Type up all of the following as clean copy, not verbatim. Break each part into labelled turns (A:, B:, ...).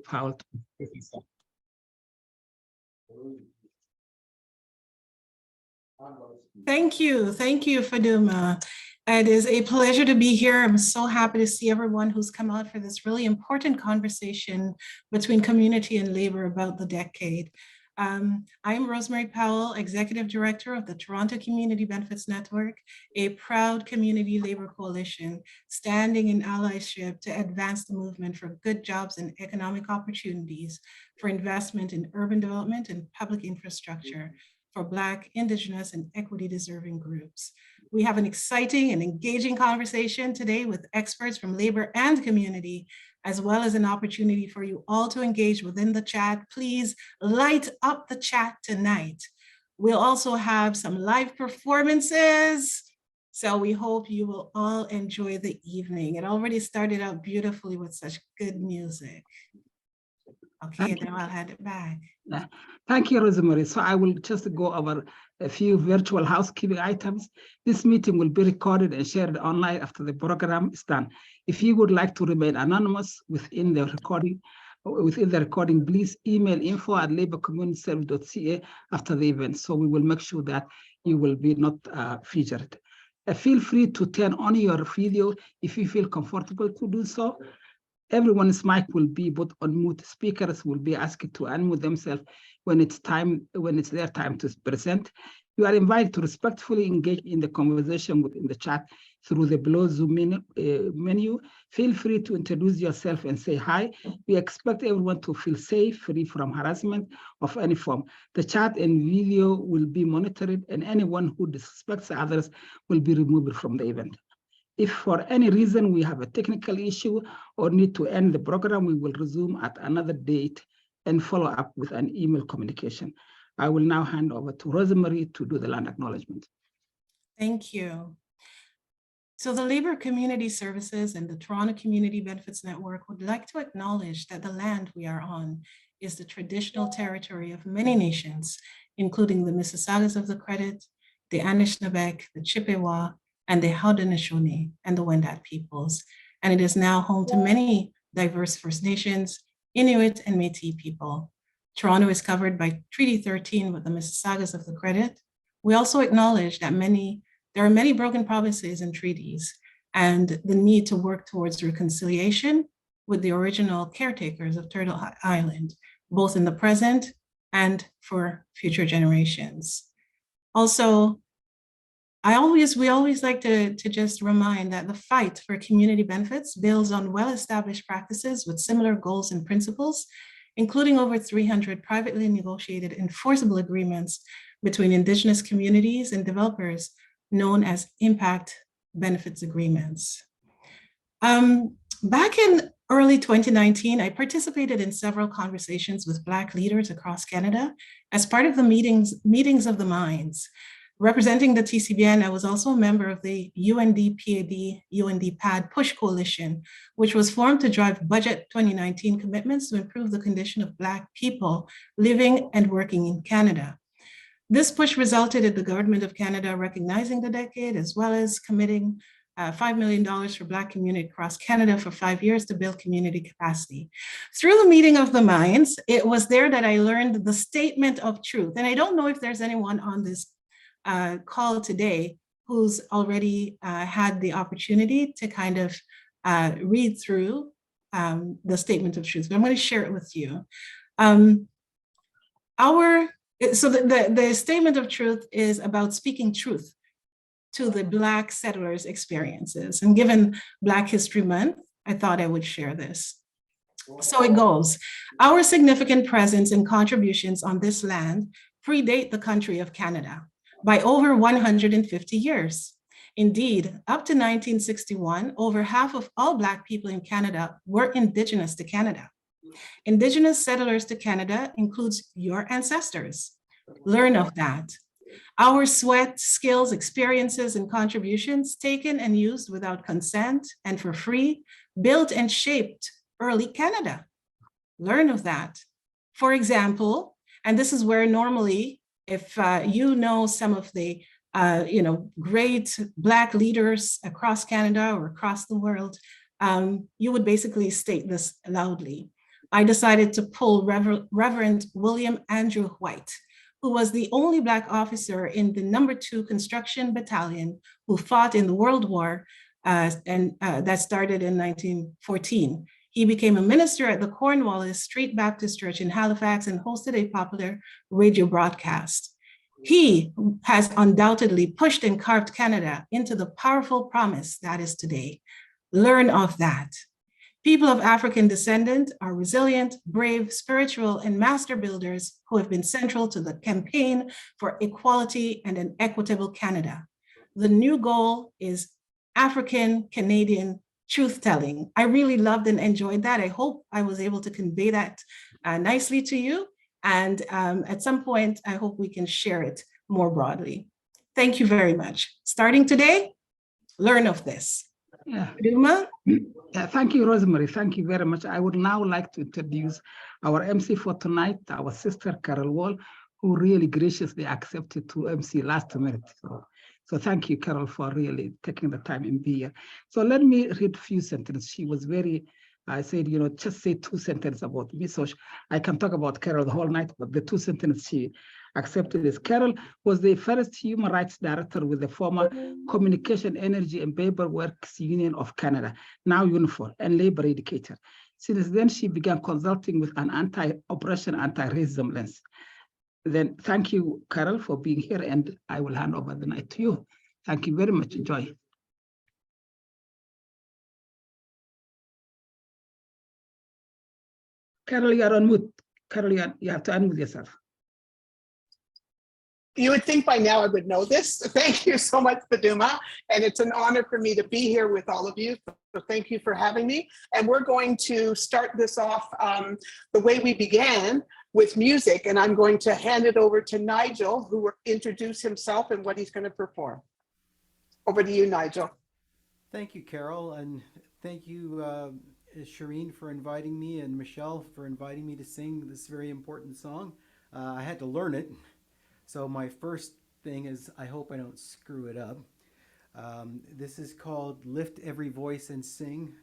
A: Powell.
B: Thank you, Faduma. It is a pleasure to be here. I'm so happy to see everyone who's come out for this really important conversation between community and labor about the decade. I'm Rosemary Powell, Executive Director of the Toronto Community Benefits Network, a proud community labor coalition standing in allyship to advance the movement for good jobs and economic opportunities for investment in urban development and public infrastructure for Black, Indigenous, and equity-deserving groups. We have an exciting and engaging conversation today with experts from labor and community, as well as an opportunity for you all to engage within the chat. Please light up the chat tonight. We'll also have some live performances, so we hope you will all enjoy the evening. It already started out beautifully with such good music. Okay, now I'll hand it back.
A: Thank you, Rosemary. So I will just go over a few virtual housekeeping items. This meeting will be recorded and shared online after the program is done. If you would like to remain anonymous within the recording, please email info@laborcommunityservice.ca after the event. So we will make sure that you will be not featured. Feel free to turn on your video if you feel comfortable to do so. Everyone's mic will be put on mute. Speakers will be asked to unmute themselves when it's their time to present. You are invited to respectfully engage in the conversation within the chat through the below Zoom menu. Feel free to introduce yourself and say hi. We expect everyone to feel safe, free from harassment of any form. The chat and video will be monitored, and anyone who disrespects others will be removed from the event. If for any reason we have a technical issue or need to end the program, we will resume at another date and follow up with an email communication. I will now hand over to Rosemary to do the land acknowledgement.
B: Thank you. So the Labor Community Services and the Toronto Community Benefits Network would like to acknowledge that the land we are on is the traditional territory of many nations, including the Mississaugas of the Credit, the Anishinaabe, the Chippewa, and the Haudenosaunee and the Wendat peoples. And it is now home to many diverse First Nations, Inuit, and Métis people. Toronto is covered by Treaty 13 with the Mississaugas of the Credit. We also acknowledge that there are many broken promises and treaties, and the need to work towards reconciliation with the original caretakers of Turtle Island, both in the present and for future generations. Also, we always like to just remind that the fight for community benefits builds on well-established practices with similar goals and principles, including over 300 privately negotiated enforceable agreements between Indigenous communities and developers known as impact benefits agreements. Back in early 2019, I participated in several conversations with Black leaders across Canada as part of the meetings of the minds. Representing the TCBN, I was also a member of the UND-PAD Push Coalition, which was formed to drive Budget 2019 commitments to improve the condition of Black people living and working in Canada. This push resulted in the Government of Canada recognizing the decade, as well as committing $5 million for Black community across Canada for 5 years to build community capacity. Through the meeting of the minds, it was there that I learned the statement of truth. And I don't know if there's anyone on this call today who's already had the opportunity to kind of read through the statement of truth, but I'm going to share it with you. So the statement of truth is about speaking truth to the Black settlers' experiences. And given Black History Month, I thought I would share this. So it goes. Our significant presence and contributions on this land predate the country of Canada by over 150 years. Indeed, up to 1961, over half of all Black people in Canada were Indigenous to Canada. Indigenous settlers to Canada includes your ancestors. Learn of that. Our sweat, skills, experiences, and contributions taken and used without consent and for free, built and shaped early Canada. Learn of that. For example, and this is where normally, if you know some of the great Black leaders across Canada or across the world, you would basically state this loudly. I decided to pull Reverend William Andrew White, who was the only Black officer in the No. 2 Construction Battalion who fought in the World War that started in 1914. He became a minister at the Cornwallis Street Baptist Church in Halifax and hosted a popular radio broadcast. He has undoubtedly pushed and carved Canada into the powerful promise that is today. Learn of that. People of African descent are resilient, brave, spiritual, and master builders who have been central to the campaign for equality and an equitable Canada. The new goal is African Canadian truth-telling. I really loved and enjoyed that. I hope I was able to convey that nicely to you. And at some point, I hope we can share it more broadly. Thank you very much. Starting today, learn of this.
A: Yeah.
B: Duma?
A: Yeah, thank you, Rosemary. Thank you very much. I would now like to introduce our MC for tonight, our sister, Carol Wall, who really graciously accepted to MC last minute. So thank you, Carol, for really taking the time and be here. So let me read a few sentences. She was very, I said, just say 2 sentences about me. So I can talk about Carol the whole night, but the 2 sentences she accepted is Carol was the first human rights director with the former Communication, Energy and Paper Works Union of Canada, now Unifor, and labor educator. Since then, she began consulting with an anti-oppression, anti-racism lens. Then thank you, Carol, for being here, and I will hand over the night to you. Thank you very much. Enjoy. Carol, you are on mute. Carol, you have to unmute yourself.
C: You would think by now I would know this. Thank you so much, Paduma. And it's an honor for me to be here with all of you. So thank you for having me. And we're going to start this off the way we began, with music. And I'm going to hand it over to Nigel, who will introduce himself and what he's going to perform. Over to you, Nigel.
D: Thank you, Carol. And thank you, Shireen, for inviting me, and Michelle for inviting me to sing this very important song. I had to learn it. So my first thing is, I hope I don't screw it up. This is called Lift Every Voice and Sing.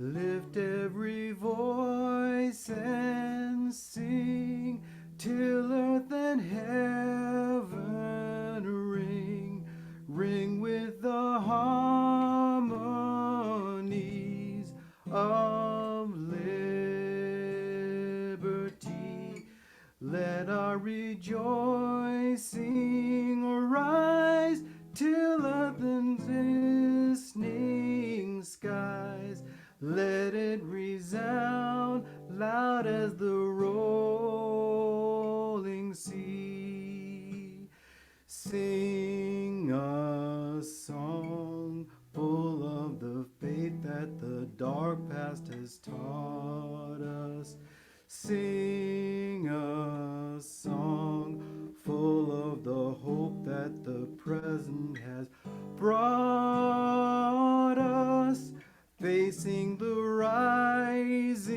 D: Lift every voice and sing till earth and heaven ring, ring with the harmonies of liberty. Let our rejoicing rise till earth and listening skies. Let it resound loud as the rolling sea. Sing a song full of the faith that the dark past has taught us. Sing a song full of the hope that the present has brought us. Facing the rising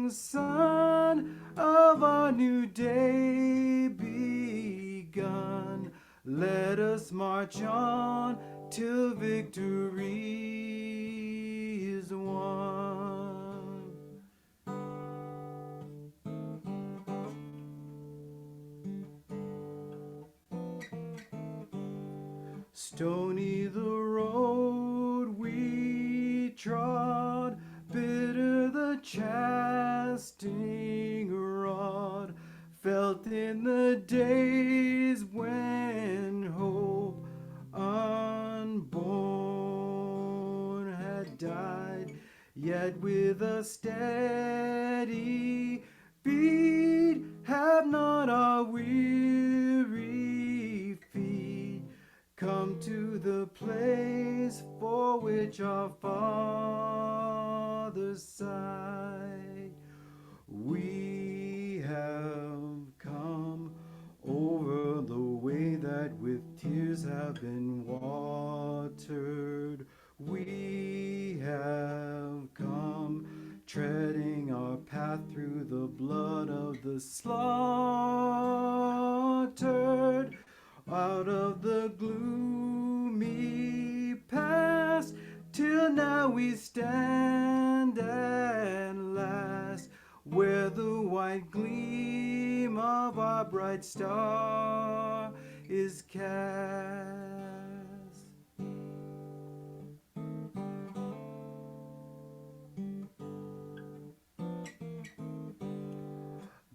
D: sun of a new day begun, let us march on till victory is won. Stony the road we trod, bitter the chastening rod, felt in the days when hope unborn had died, yet with a steady beat have not our weary feet come to the place for which our fathers sighed. We have come over the way that with tears have been watered. We have come, treading our path through the blood of the slaughtered. Out of the gloomy past, till now we stand at last, where the white gleam of our bright star is cast.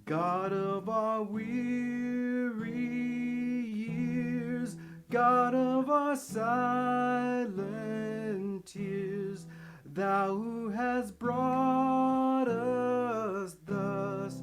D: God of our weary years, God of our silent tears, Thou who hast brought us thus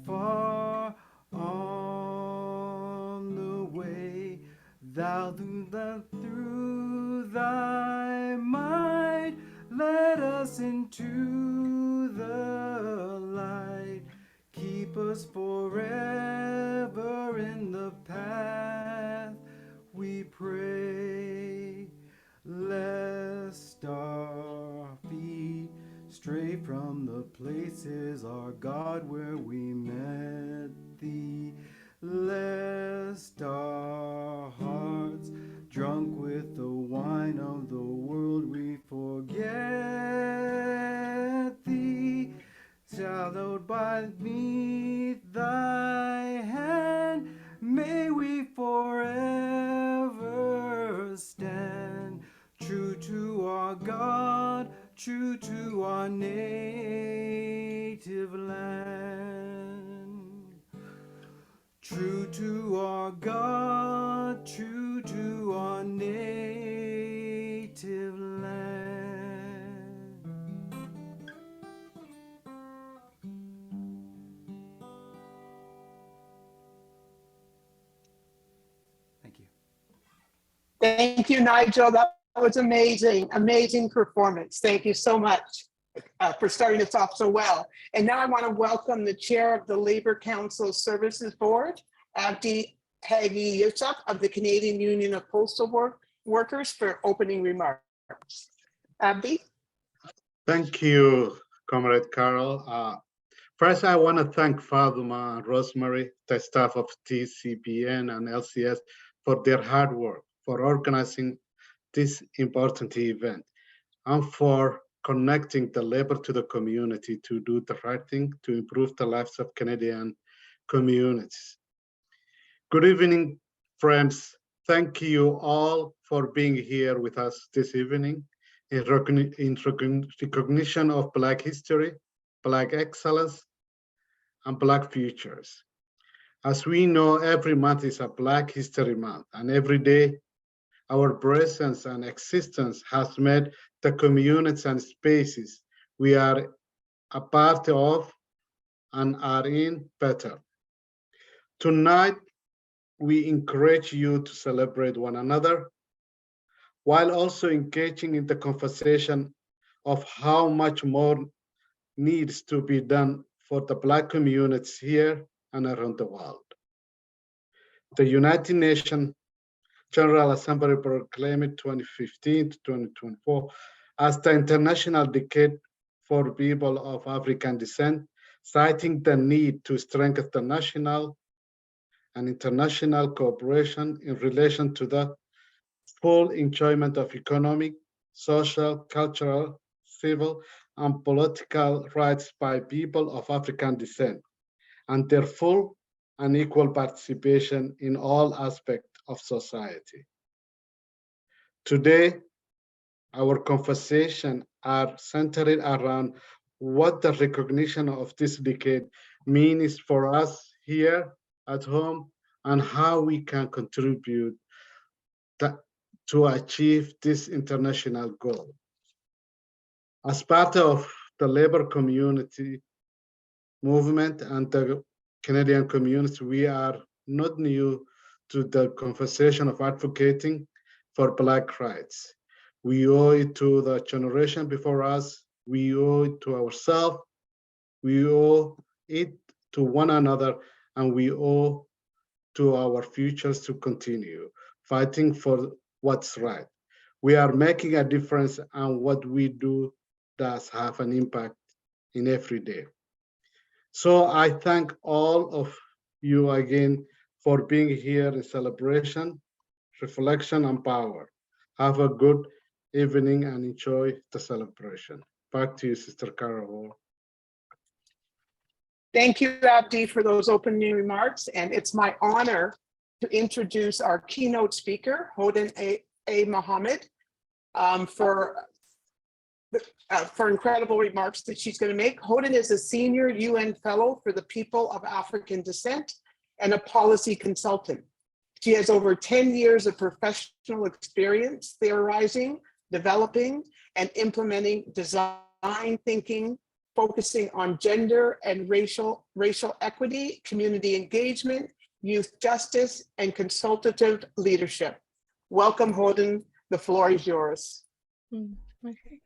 D: far on the way, Thou through Thy might led us into the light. Keep us forever in the path, we pray, lest our feet stray from the places, our God, where we met Thee, lest our hearts, drunk with the wine of the world, we forget Thee. Shallowed beneath Thy hand, may we forever stand, true to our God, true to our native land. True to our God, true to our native land. Thank you.
C: Thank you, Nigel. That was amazing, amazing performance. Thank you so much for starting us off so well. And now I want to welcome the chair of the Labor Council Services Board, Abdi Hagi Yusuf of the Canadian Union of Postal Workers, for opening remarks. Abdi?
E: Thank you, Comrade Carol. First, I want to thank Faduma and Rosemary, the staff of TCPN and LCS, for their hard work, for organizing this important event, and for connecting the labor to the community to do the right thing to improve the lives of Canadian communities. Good evening, friends. Thank you all for being here with us this evening in recognition of Black history, Black excellence, and Black futures. As we know, every month is a Black History Month, and every day our presence and existence has made the communities and spaces we are a part of and are in better. Tonight, we encourage you to celebrate one another while also engaging in the conversation of how much more needs to be done for the Black communities here and around the world. The United Nations General Assembly proclaimed 2015 to 2024 as the International Decade for People of African Descent, citing the need to strengthen the national and international cooperation in relation to the full enjoyment of economic, social, cultural, civil, and political rights by people of African descent, and their full and equal participation in all aspects of society. Today, our conversations are centered around what the recognition of this decade means for us here at home and how we can contribute to achieve this international goal. As part of the labor community movement and the Canadian community, we are not new to the conversation of advocating for Black rights. We owe it to the generation before us, we owe it to ourselves, we owe it to one another, and we owe to our futures to continue. fighting for what's right. We are making a difference, and what we do does have an impact in every day. So I thank all of you again for being here in celebration, reflection, and power. Have a good evening and enjoy the celebration. Back to you, Sister Carol.
C: Thank you, Abdi, for those opening remarks. And it's my honor to introduce our keynote speaker, Hodan A. Mohamed, for incredible remarks that she's going to make. Hodan is a senior UN fellow for the people of African descent and a policy consultant. She has over 10 years of professional experience theorizing, developing, and implementing design thinking, focusing on gender and racial equity, community engagement, youth justice, and consultative leadership. Welcome, Hodan. The floor is yours.
F: Okay.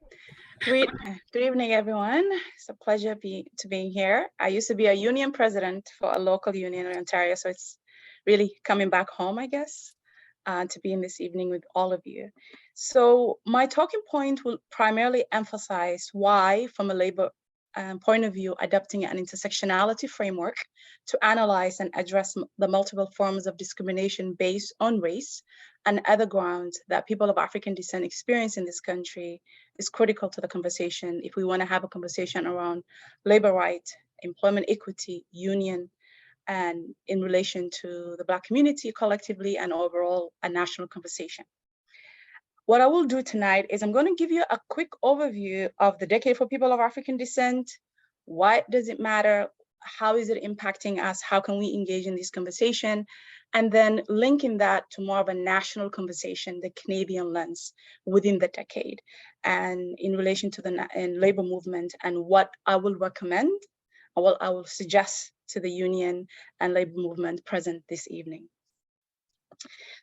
F: Good evening, everyone. It's a pleasure to be here. I used to be a union president for a local union in Ontario, so it's really coming back home, I guess, to be in this evening with all of you. So my talking point will primarily emphasize why, from a labor point of view, adopting an intersectionality framework to analyze and address the multiple forms of discrimination based on race and other grounds that people of African descent experience in this country is critical to the conversation if we want to have a conversation around labor rights, employment equity, union, and in relation to the Black community collectively and overall a national conversation. What I will do tonight is I'm going to give you a quick overview of the decade for people of African descent. Why does it matter? How is it impacting us? How can we engage in this conversation? And then linking that to more of a national conversation, the Canadian lens within the decade, and in relation to the labor movement and what I will recommend, or what I will suggest to the union and labor movement present this evening.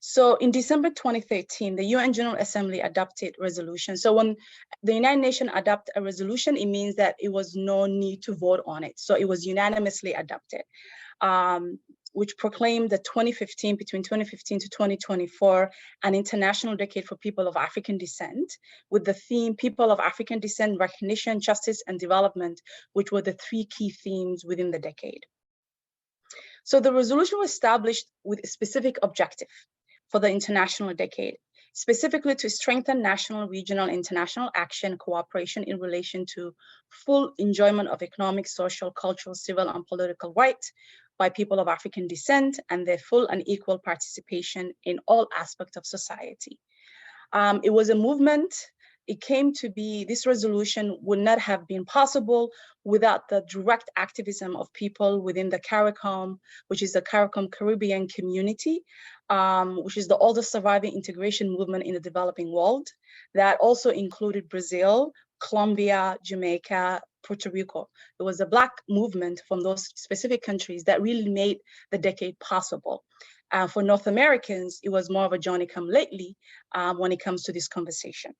F: So in December 2013, the UN General Assembly adopted resolution. So when the United Nations adopt a resolution, it means that it was no need to vote on it. So it was unanimously adopted, which proclaimed the between 2015 to 2024, an international decade for people of African descent, with the theme People of African Descent, Recognition, Justice, and Development, which were the three key themes within the decade. So the resolution was established with a specific objective for the international decade, specifically to strengthen national, regional, international action cooperation in relation to full enjoyment of economic, social, cultural, civil, and political rights by people of African descent and their full and equal participation in all aspects of society. It was a movement. It came to be, this resolution would not have been possible without the direct activism of people within the CARICOM, which is the CARICOM Caribbean community, which is the oldest surviving integration movement in the developing world. That also included Brazil, Colombia, Jamaica, Puerto Rico. It was a Black movement from those specific countries that really made the decade possible. For North Americans, it was more of a Johnny-come-lately when it comes to this conversation.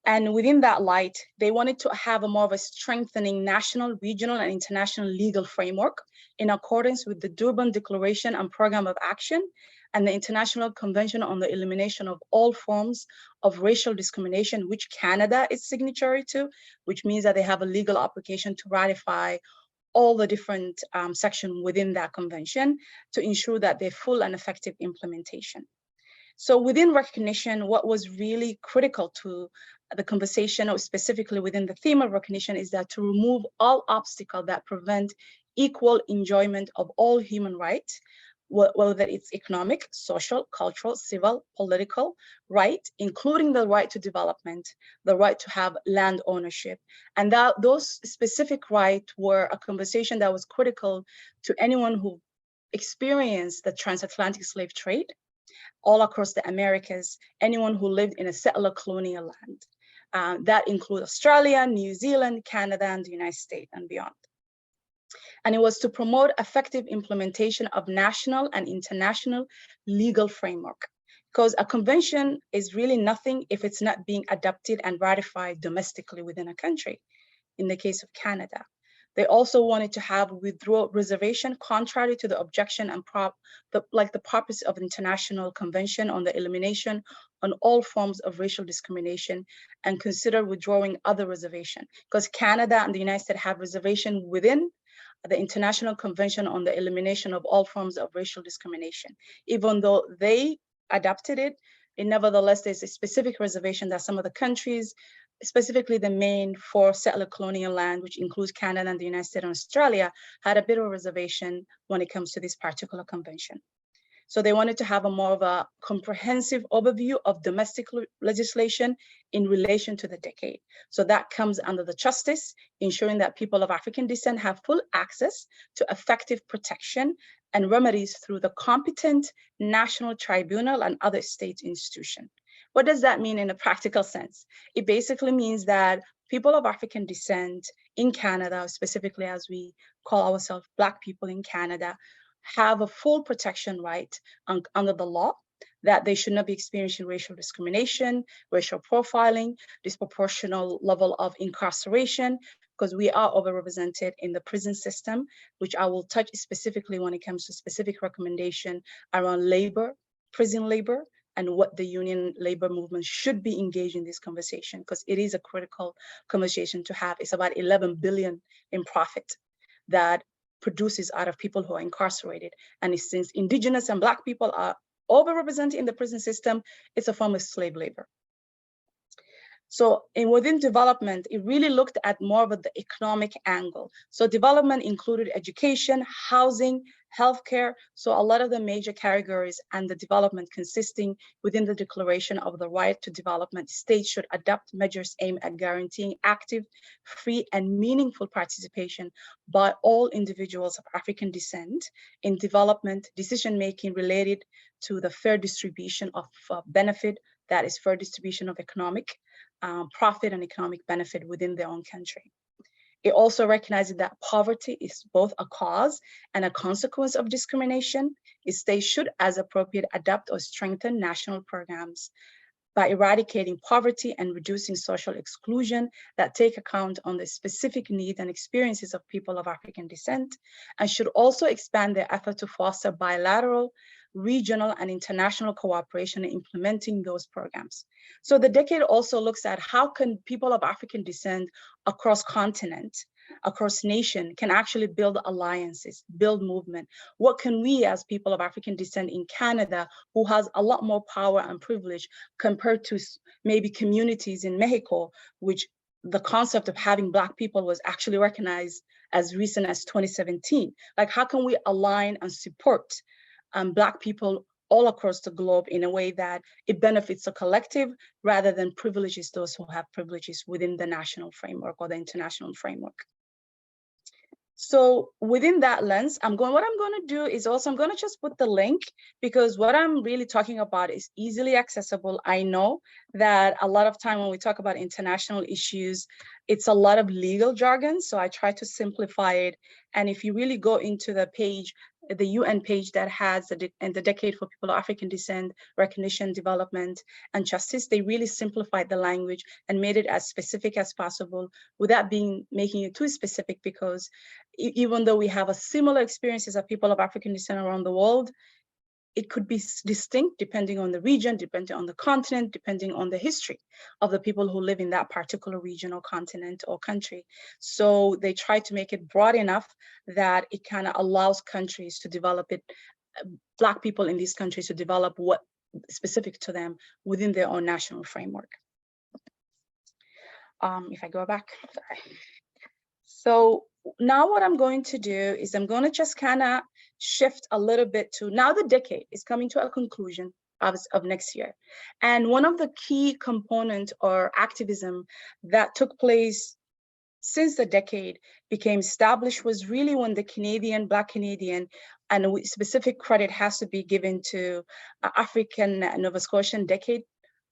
F: And within that light, they wanted to have a more of a strengthening national, regional, and international legal framework in accordance with the Durban Declaration and Program of Action and the International Convention on the Elimination of All Forms of Racial Discrimination, which Canada is signatory to, which means that they have a legal obligation to ratify all the different sections within that convention to ensure that they're full and effective implementation. So within recognition, what was really critical to the conversation, or specifically within the theme of recognition, is that to remove all obstacles that prevent equal enjoyment of all human rights, whether it's economic, social, cultural, civil, political right, including the right to development, the right to have land ownership. And that those specific rights were a conversation that was critical to anyone who experienced the transatlantic slave trade all across the Americas, anyone who lived in a settler colonial land. That includes Australia, New Zealand, Canada, and the United States and beyond. And it was to promote effective implementation of national and international legal framework, because a convention is really nothing if it's not being adopted and ratified domestically within a country, in the case of Canada. They also wanted to have withdrawal reservation contrary to the objection and the purpose of the International Convention on the Elimination on all forms of racial discrimination, and consider withdrawing other reservation, because Canada and the United States have reservation within the International Convention on the Elimination of all forms of racial discrimination. Even though they adopted it, nevertheless, there's a specific reservation that some of the countries, specifically the main 4 settler colonial land, which includes Canada and the United States and Australia, had a bit of a reservation when it comes to this particular convention. So they wanted to have a more of a comprehensive overview of domestic legislation in relation to the decade. So that comes under the justice, ensuring that people of African descent have full access to effective protection and remedies through the competent national tribunal and other state institutions. What does that mean in a practical sense? It basically means that people of African descent in Canada, specifically as we call ourselves Black people in Canada, have a full protection right under the law, that they should not be experiencing racial discrimination, racial profiling, disproportional level of incarceration, because we are overrepresented in the prison system, which I will touch specifically when it comes to specific recommendation around labor, prison labor, and what the union labor movement should be engaged in this conversation, because it is a critical conversation to have. It's about 11 billion in profit that produces out of people who are incarcerated. And since Indigenous and Black people are overrepresented in the prison system, it's a form of slave labor. So within development, it really looked at more of the economic angle. So development included education, housing, healthcare. So a lot of the major categories and the development consisting within the Declaration of the Right to Development, states should adopt measures aimed at guaranteeing active, free, and meaningful participation by all individuals of African descent in development decision-making related to the fair distribution of benefit, that is fair distribution of economic profit and economic benefit within their own country. It also recognizes that poverty is both a cause and a consequence of discrimination. States should, as appropriate, adopt or strengthen national programs by eradicating poverty and reducing social exclusion that take account on the specific needs and experiences of people of African descent, and should also expand their effort to foster bilateral, regional, and international cooperation in implementing those programs. So the decade also looks at how can people of African descent across continent, across nation, can actually build alliances, build movement. What can we as people of African descent in Canada, who has a lot more power and privilege compared to maybe communities in Mexico, which the concept of having Black people was actually recognized as recent as 2017. Like, how can we align and support Black people all across the globe in a way that it benefits the collective rather than privileges those who have privileges within the national framework or the international framework. So within that lens, what I'm going to do is also, I'm going to just put the link, because what I'm really talking about is easily accessible. I know that a lot of time when we talk about international issues, it's a lot of legal jargon. So I try to simplify it. And if you really go into the page, the UN page that has the Decade for People of African Descent, Recognition, Development, and Justice, they really simplified the language and made it as specific as possible without making it too specific, because even though we have a similar experiences of people of African descent around the world, it could be distinct depending on the region, depending on the continent, depending on the history of the people who live in that particular region or continent or country. So they try to make it broad enough that it kind of allows countries to develop it, Black people in these countries to develop what specific to them within their own national framework. If I go back, sorry. So now what I'm going to do is I'm going to just kind of shift a little bit to, now the decade is coming to a conclusion of next year. And one of the key components or activism that took place since the decade became established was really when the Canadian, Black Canadian, and specific credit has to be given to African Nova Scotian decade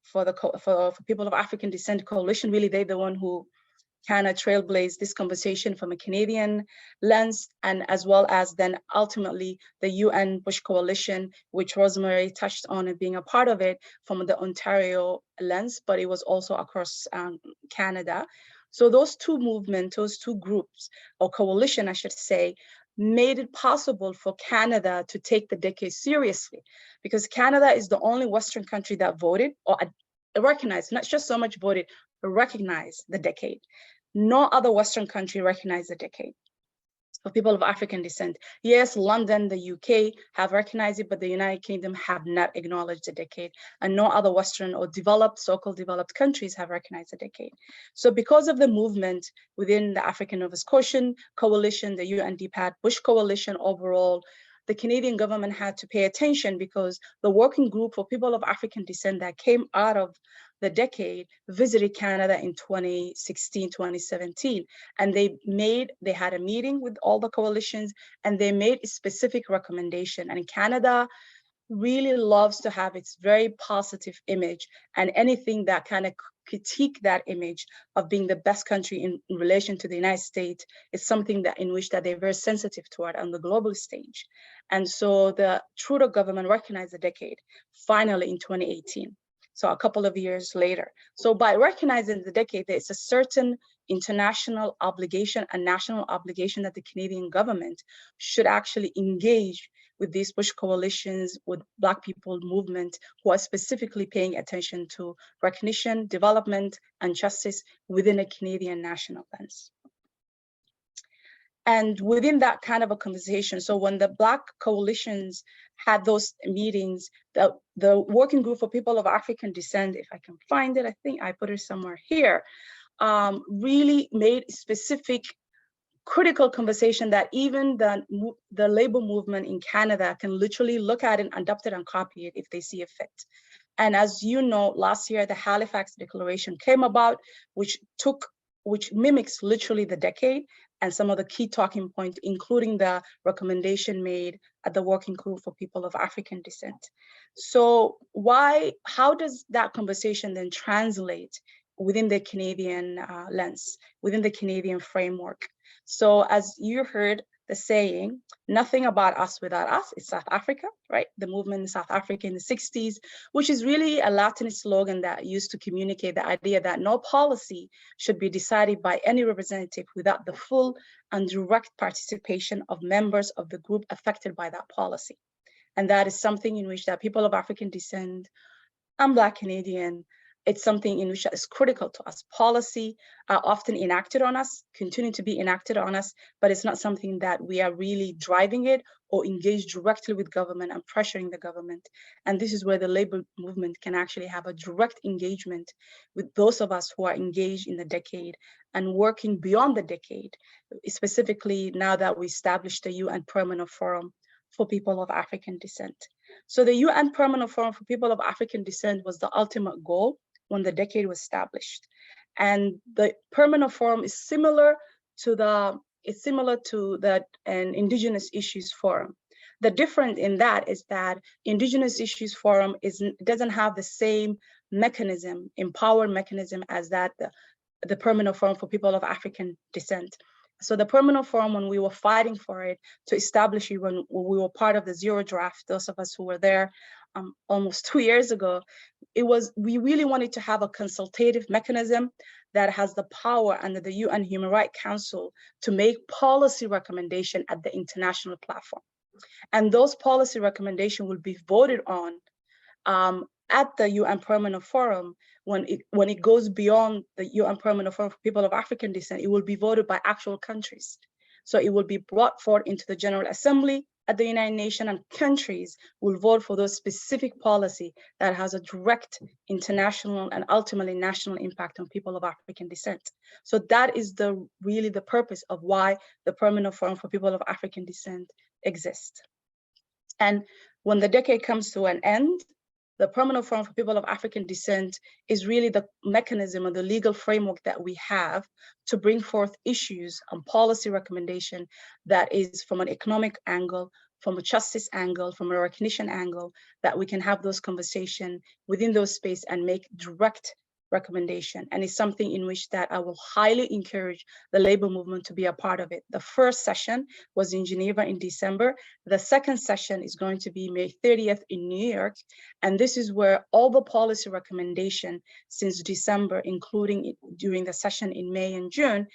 F: for people of African descent coalition. Really, they're the one who kind of trailblaze this conversation from a Canadian lens, and as well as then ultimately the UN Bush Coalition, which Rosemary touched on and being a part of it from the Ontario lens, but it was also across Canada. So those two movements, those two groups, or coalition, I should say, made it possible for Canada to take the decade seriously, because Canada is the only Western country that voted or recognized, not just so much voted, but recognized the decade. No other Western country recognized the decade for people of African descent. Yes, London, the UK have recognized it, but the United Kingdom have not acknowledged the decade, and no other Western or developed, so-called developed countries have recognized the decade. So because of the movement within the African Nova Scotian Coalition, the UNDP Bush Coalition overall, the Canadian government had to pay attention, because the working group for people of African descent that came out of the decade visited Canada in 2016, 2017, and they had a meeting with all the coalitions, and they made a specific recommendation. And Canada really loves to have its very positive image, and anything that kind of critique that image of being the best country in relation to the United States is something that in which that they're very sensitive toward on the global stage. And so the Trudeau government recognized the decade finally in 2018. So a couple of years later. So by recognizing the decade, there's a certain international obligation, a national obligation, that the Canadian government should actually engage with these Bush coalitions, with Black people movement, who are specifically paying attention to recognition, development, and justice within a Canadian national lens. And within that kind of a conversation, so when the Black coalitions had those meetings, the working group for people of African descent, if I can find it, I think I put it somewhere here, really made specific critical conversation that even the labor movement in Canada can literally look at it, adopt it, and copy it if they see a fit. And as you know, last year, the Halifax Declaration came about, which mimics literally the decade and some of the key talking points, including the recommendation made at the working group for people of African descent. So how does that conversation then translate within the Canadian lens, within the Canadian framework? So as you heard the saying, nothing about us without us, it's South Africa, right? The movement in South Africa in the 60s, which is really a Latin slogan that used to communicate the idea that no policy should be decided by any representative without the full and direct participation of members of the group affected by that policy. And that is something in which that people of African descent and Black Canadian, it's something in which is critical to us. Policy are often enacted on us, continue to be enacted on us, but it's not something that we are really driving it or engage directly with government and pressuring the government. And this is where the labor movement can actually have a direct engagement with those of us who are engaged in the decade and working beyond the decade, specifically now that we established the UN Permanent Forum for people of African descent. So the UN Permanent Forum for people of African descent was the ultimate goal when the decade was established. And the Permanent Forum is similar to an Indigenous Issues Forum. The difference in that is that Indigenous Issues Forum doesn't have the same mechanism, empowered mechanism as that the Permanent Forum for people of African descent. So the Permanent Forum, when we were fighting for it to establish it, when we were part of the Zero Draft, those of us who were there almost 2 years ago, we really wanted to have a consultative mechanism that has the power under the UN Human Rights Council to make policy recommendation at the international platform. And those policy recommendations will be voted on at the UN Permanent Forum. When it goes beyond the UN Permanent Forum for people of African descent, it will be voted by actual countries. So it will be brought forward into the General Assembly at the United Nations, and countries will vote for those specific policy that has a direct international and ultimately national impact on people of African descent. So that is really the purpose of why the Permanent Forum for people of African descent exists. And when the decade comes to an end, the Permanent Forum for people of African descent is really the mechanism or the legal framework that we have to bring forth issues and policy recommendation that is from an economic angle, from a justice angle, from a recognition angle, that we can have those conversations within those space and make direct recommendation, and it's something in which that I will highly encourage the labor movement to be a part of it. The first session was in Geneva in December. The second session is going to be May 30th in New York, and this is where all the policy recommendation since December, including during the session in May and June,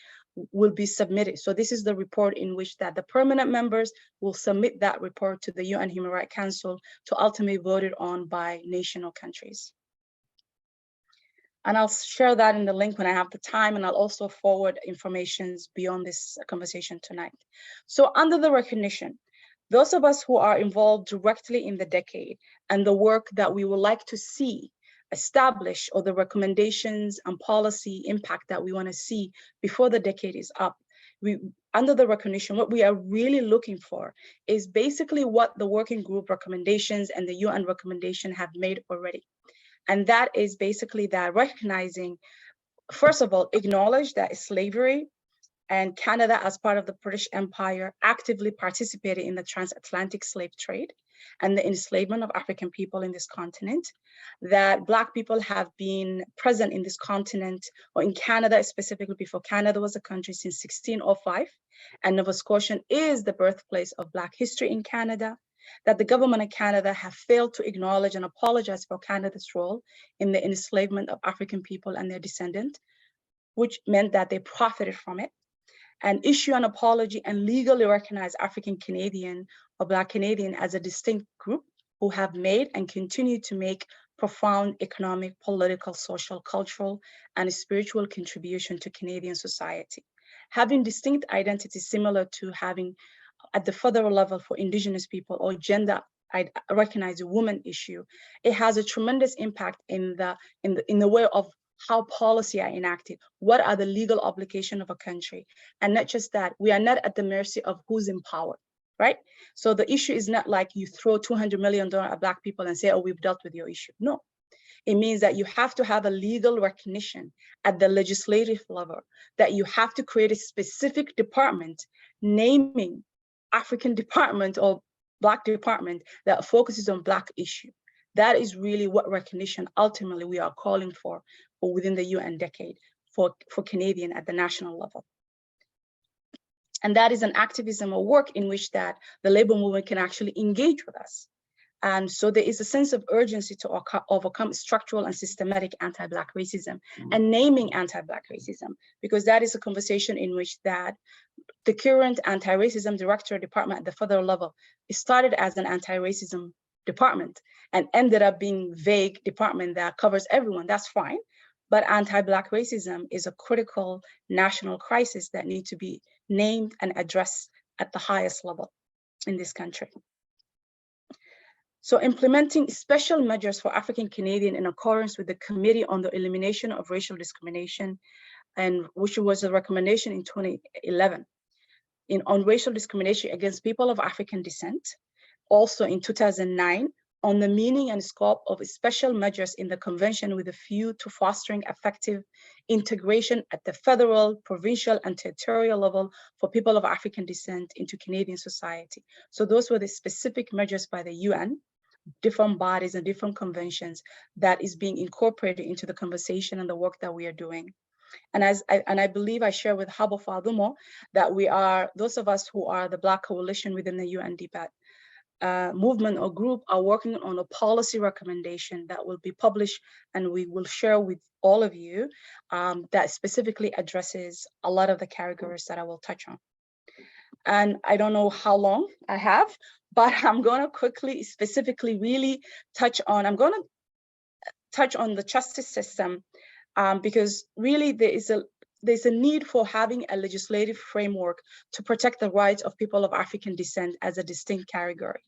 F: will be submitted. So this is the report in which that the permanent members will submit that report to the UN Human Rights Council to ultimately voted on by national countries. And I'll share that in the link when I have the time, and I'll also forward informations beyond this conversation tonight. So under the recognition, those of us who are involved directly in the decade and the work that we would like to see established, or the recommendations and policy impact that we want to see before the decade is up, under the recognition, what we are really looking for is basically what the working group recommendations and the UN recommendation have made already. And that is basically that recognizing, first of all, acknowledge that slavery and Canada, as part of the British Empire, actively participated in the transatlantic slave trade and the enslavement of African people in this continent, that Black people have been present in this continent, or in Canada specifically, before Canada was a country, since 1605, and Nova Scotia is the birthplace of Black history in Canada, that the government of Canada have failed to acknowledge and apologize for Canada's role in the enslavement of African people and their descendants, which meant that they profited from it, and issue an apology and legally recognize African Canadian or Black Canadian as a distinct group who have made and continue to make profound economic, political, social, cultural, and spiritual contribution to Canadian society. Having distinct identities similar to having at the federal level for Indigenous people or gender, I recognize a woman issue, it has a tremendous impact in the way of how policy are enacted, what are the legal obligations of a country, and not just that, we are not at the mercy of who's in power, right? So the issue is not like you throw $200 million at Black people and say, oh, we've dealt with your issue. No, it means that you have to have a legal recognition at the legislative level, that you have to create a specific department naming African department or Black department that focuses on Black issue. That is really what recognition ultimately we are calling for within the UN decade for Canadian at the national level. And that is an activism or work in which that the labor movement can actually engage with us. And so there is a sense of urgency to overcome structural and systematic anti-Black racism and naming anti-Black racism, because that is a conversation in which that the current anti-racism director department at the federal level, it started as an anti-racism department and ended up being vague department that covers everyone. That's fine. But anti-Black racism is a critical national crisis that needs to be named and addressed at the highest level in this country. So implementing special measures for African Canadian in accordance with the Committee on the Elimination of Racial Discrimination, and which was a recommendation in 2011 on racial discrimination against people of African descent. Also in 2009, on the meaning and scope of special measures in the convention with a view to fostering effective integration at the federal, provincial, and territorial level for people of African descent into Canadian society. So those were the specific measures by the UN, different bodies and different conventions that is being incorporated into the conversation and the work that we are doing. And I believe I share with Habo Fadumo that we are, those of us who are the Black Coalition within the UN DPAT movement or group are working on a policy recommendation that will be published and we will share with all of you that specifically addresses a lot of the categories that I will touch on. And I don't know how long I have, but I'm going to quickly, specifically really touch on, I'm going to touch on the justice system because really there's a need for having a legislative framework to protect the rights of people of African descent as a distinct category,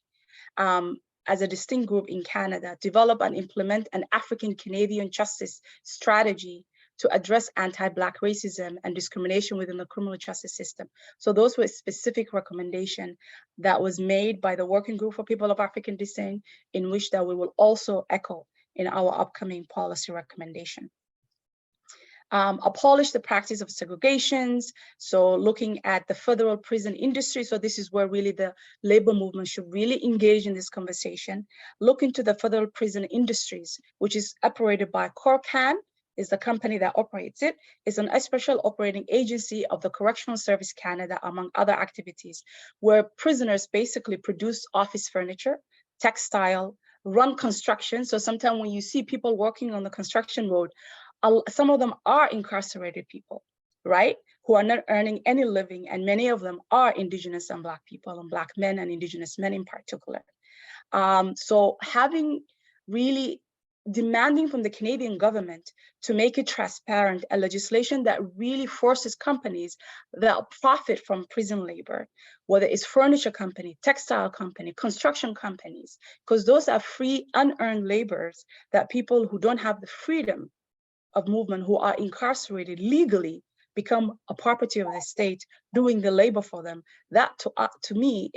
F: as a distinct group in Canada, develop and implement an African Canadian justice strategy to address anti-Black racism and discrimination within the criminal justice system. So those were specific recommendations that was made by the Working Group for People of African Descent, in which that we will also echo in our upcoming policy recommendation. Abolish the practice of segregations. So looking at the federal prison industry. So this is where really the labor movement should really engage in this conversation. Look into the federal prison industries, which is operated by Corcan, is the company that operates it, is an special operating agency of the Correctional Service Canada, among other activities, where prisoners basically produce office furniture, textile, run construction. So sometimes when you see people working on the construction road, some of them are incarcerated people, right? Who are not earning any living, and many of them are Indigenous and Black people, and Black men and Indigenous men in particular. So having really demanding from the Canadian government to make it transparent, a legislation that really forces companies that profit from prison labor, whether it's furniture company, textile company, construction companies, because those are free, unearned laborers that people who don't have the freedom of movement, who are incarcerated legally, become a property of the state, doing the labor for them. That to me,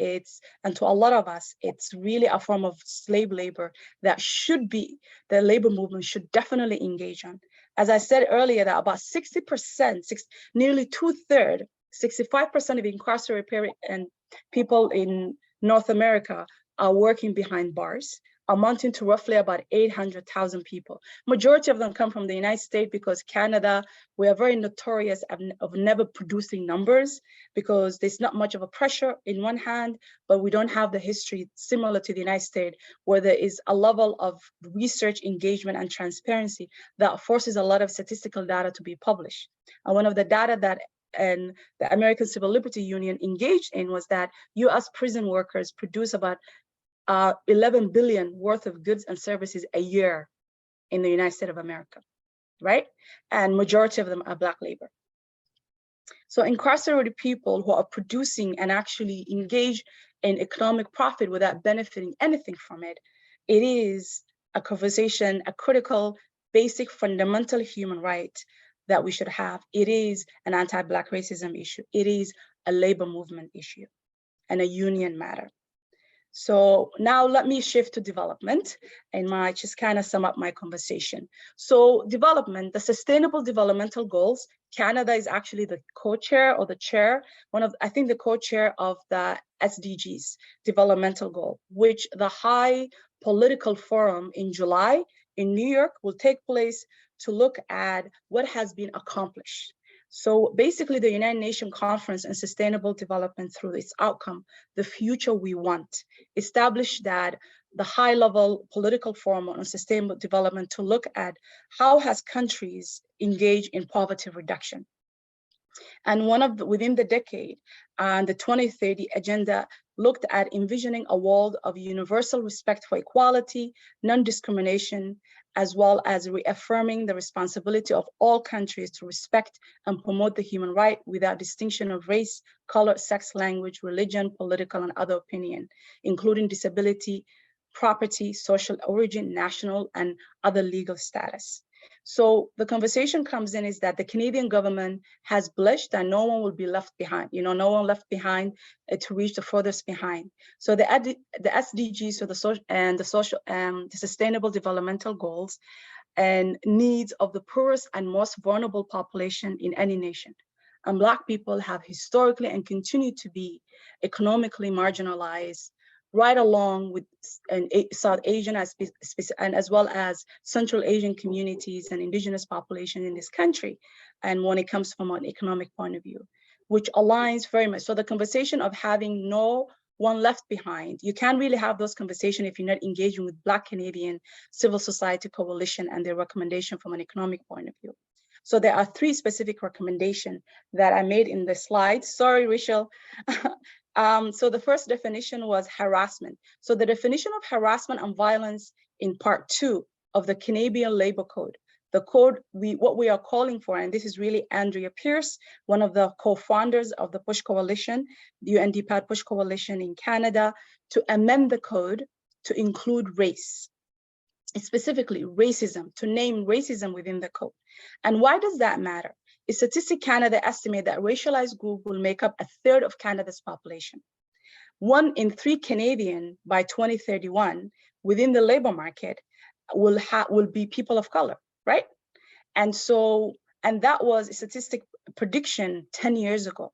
F: and to a lot of us, it's really a form of slave labor that should be, the labor movement should definitely engage on. As I said earlier, that about 60%, nearly 2/3, 65% of incarcerated and people in North America are working behind bars, amounting to roughly about 800,000 people. Majority of them come from the United States, because Canada, we are very notorious of never producing numbers, because there's not much of a pressure in one hand, but we don't have the history similar to the United States, where there is a level of research engagement and transparency that forces a lot of statistical data to be published. And one of the data that and the American Civil Liberties Union engaged in was that US prison workers produce about 11 billion worth of goods and services a year in the United States of America, right? And majority of them are Black labor. So incarcerated people who are producing and actually engage in economic profit without benefiting anything from it, it is a conversation, a critical, basic, fundamental human right that we should have. It is an anti-Black racism issue. It is a labor movement issue and a union matter. So now let me shift to development and just kind of sum up my conversation. So development, the Sustainable Developmental Goals, Canada is actually the co-chair or the chair, I think the co-chair of the SDGs, developmental goal, which the High Political Forum in July in New York will take place to look at what has been accomplished. So basically the United Nations Conference on Sustainable Development, through its outcome, the future we want, established that the high-level political forum on sustainable development to look at how has countries engaged in poverty reduction. And within the decade, the 2030 agenda looked at envisioning a world of universal respect for equality, non-discrimination, as well as reaffirming the responsibility of all countries to respect and promote the human right without distinction of race, color, sex, language, religion, political, and other opinion, including disability, property, social origin, national, and other legal status. So the conversation comes in is that the Canadian government has pledged that no one will be left behind, no one left behind to reach the furthest behind. So the SDGs, so the Sustainable Developmental Goals and needs of the poorest and most vulnerable population in any nation. And Black people have historically and continue to be economically marginalized, right along with South Asian and as well as Central Asian communities and Indigenous population in this country. And when it comes from an economic point of view, which aligns very much. So the conversation of having no one left behind, you can't really have those conversations if you're not engaging with Black Canadian civil society coalition and their recommendation from an economic point of view. So there are 3 specific recommendations that I made in the slides. Sorry, Rachel. So the first definition was harassment. So the definition of harassment and violence in part 2 of the Canadian Labor Code. The code, what we are calling for, and this is really Andrea Pierce, one of the co-founders of the PUSH Coalition, the UNDP PUSH Coalition in Canada, to amend the code to include race. Specifically racism, to name racism within the code. And why does that matter? Statistics Canada estimate that racialized group will make up 1/3 of Canada's population. 1 in 3 Canadian by 2031 within the labor market will be people of color, right? And that was a statistic prediction 10 years ago,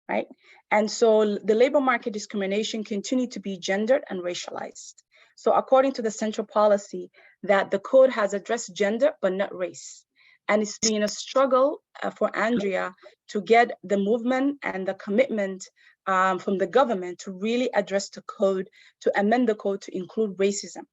F: right? And so the labor market discrimination continued to be gendered and racialized. So according to the central policy, that the code has addressed gender, but not race. And it's been a struggle for Andrea to get the movement and the commitment from the government to really address the code, to amend the code to include racism.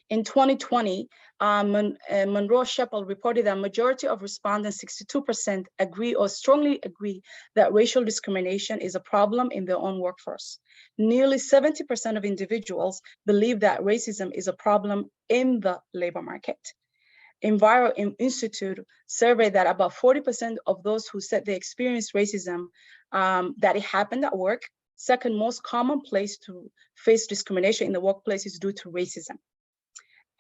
F: In 2020, Monroe Sheppel reported that a majority of respondents, 62%, agree or strongly agree that racial discrimination is a problem in their own workforce. Nearly 70% of individuals believe that racism is a problem in the labor market. Enviro Institute surveyed that about 40% of those who said they experienced racism, that it happened at work. Second most common place to face discrimination in the workplace is due to racism.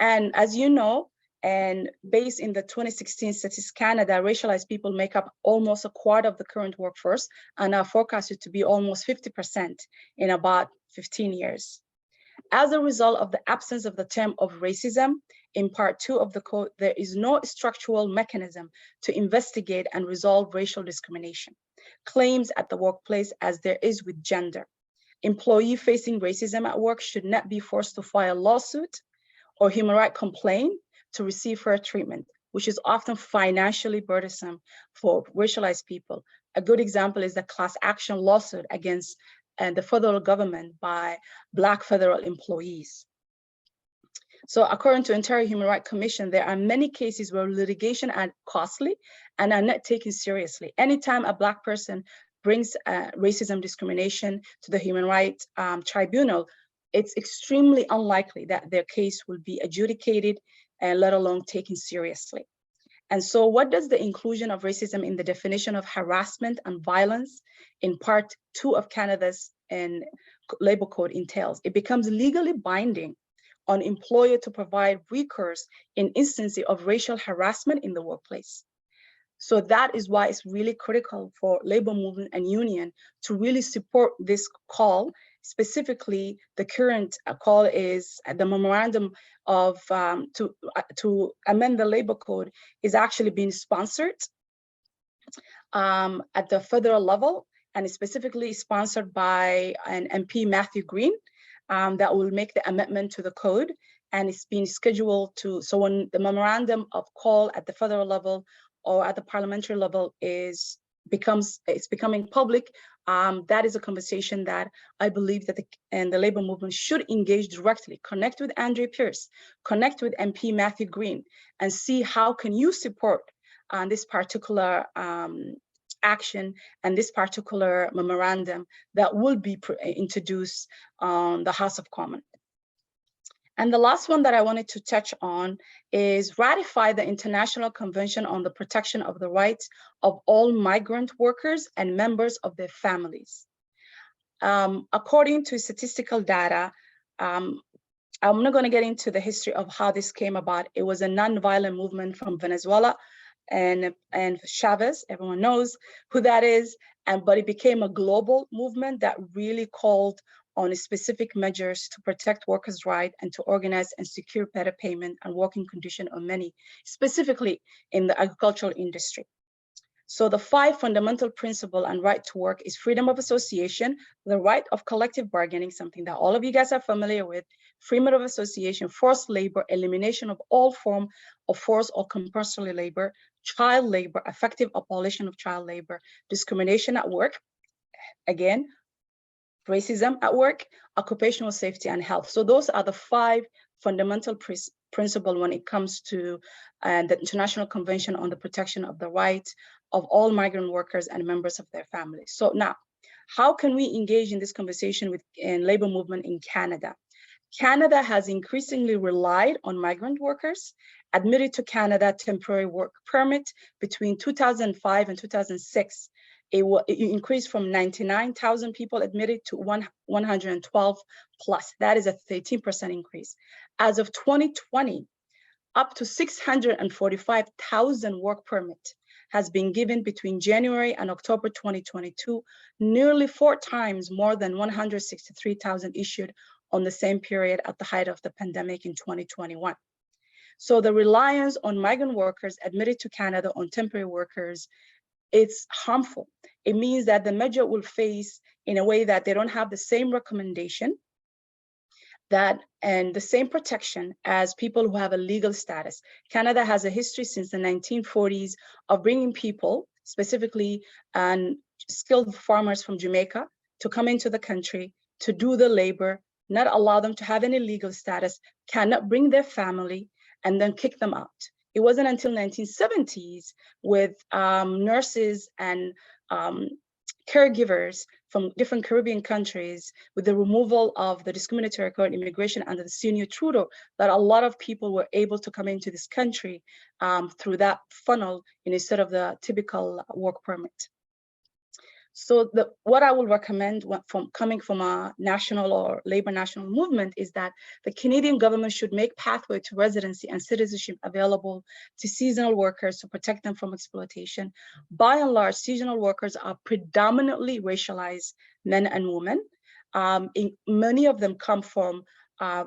F: And as you know, and based in the 2016 Statistics Canada, racialized people make up almost a quarter of the current workforce and are forecasted to be almost 50% in about 15 years. As a result of the absence of the term of racism, in part 2 of the code, there is no structural mechanism to investigate and resolve racial discrimination claims at the workplace as there is with gender. Employee facing racism at work should not be forced to file a lawsuit or human rights complaint to receive fair treatment, which is often financially burdensome for racialized people. A good example is the class action lawsuit against the federal government by Black federal employees. So according to Ontario Human Rights Commission, there are many cases where litigation are costly and are not taken seriously. Anytime a Black person brings racism discrimination to the Human Rights Tribunal, it's extremely unlikely that their case will be adjudicated and let alone taken seriously. And so what does the inclusion of racism in the definition of harassment and violence in part 2 of Canada's labor code entails? It becomes legally binding on employer to provide recourse in instances of racial harassment in the workplace. So that is why it's really critical for labor movement and union to really support this call. Specifically, the current call is the memorandum of to amend the labor code is actually being sponsored at the federal level, and is specifically sponsored by an MP, Matthew Green, that will make the amendment to the code, and it's being scheduled to, so when the memorandum of call at the federal level or at the parliamentary level it's becoming public, that is a conversation that I believe that the labor movement should engage directly, connect with Andrea Pierce, connect with MP Matthew Green, and see how can you support this particular action and this particular memorandum that will be introduced on the House of Commons. And the last one that I wanted to touch on is ratify the International Convention on the Protection of the Rights of all migrant workers and members of their families. According to statistical data, I'm not going to get into the history of how this came about. It was a nonviolent movement from Venezuela, and Chavez, everyone knows who that is, but it became a global movement that really called on specific measures to protect workers' rights and to organize and secure better payment and working conditions of many, specifically in the agricultural industry. So the 5 fundamental principles and right to work is freedom of association, the right of collective bargaining, something that all of you guys are familiar with, freedom of association, forced labor, elimination of all form of forced or compulsory labor, child labor, effective abolition of child labor, discrimination at work, again, racism at work, occupational safety and health. So those are the 5 fundamental principles when it comes to the International Convention on the Protection of the Rights of all migrant workers and members of their families. So now, how can we engage in this conversation with labor movement in Canada? Canada has increasingly relied on migrant workers admitted to Canada temporary work permit between 2005 and 2006. It increased from 99,000 people admitted to 112 plus. That is a 13% increase. As of 2020, up to 645,000 work permit has been given between January and October 2022, nearly 4 times more than 163,000 issued on the same period at the height of the pandemic in 2021. So the reliance on migrant workers admitted to Canada on temporary workers, it's harmful. It means that the measure will face in a way that they don't have the same recommendation that and the same protection as people who have a legal status. Canada has a history since the 1940s of bringing people, specifically skilled farmers from Jamaica, to come into the country to do the labor, not allow them to have any legal status, cannot bring their family, and then kick them out. It wasn't until 1970s with nurses and caregivers from different Caribbean countries, with the removal of the discriminatory code immigration under the Senior Trudeau, that a lot of people were able to come into this country through that funnel instead of the typical work permit. So what I would recommend coming from a national or labor national movement is that the Canadian government should make pathway to residency and citizenship available to seasonal workers to protect them from exploitation. By and large, seasonal workers are predominantly racialized men and women. Many of them come from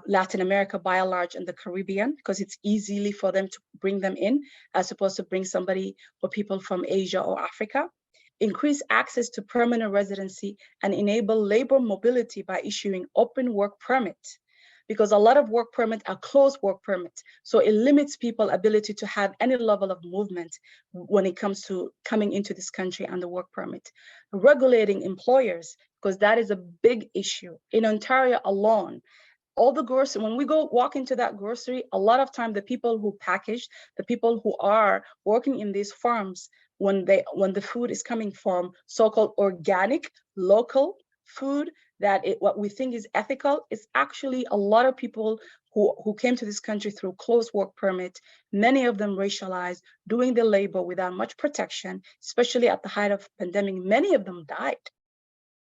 F: Latin America by and large, and the Caribbean, because it's easily for them to bring them in as opposed to bring somebody or people from Asia or Africa. Increase access to permanent residency and enable labor mobility by issuing open work permits, because a lot of work permits are closed work permits. So it limits people's ability to have any level of movement when it comes to coming into this country under work permit. Regulating employers, because that is a big issue. In Ontario alone, all the grocery, when we go walk into that grocery, a lot of time the people who package, the people who are working in these farms, when the food is coming from so-called organic, local food, what we think is ethical, is actually a lot of people who came to this country through closed work permit, many of them racialized, doing the labor without much protection, especially at the height of pandemic. Many of them died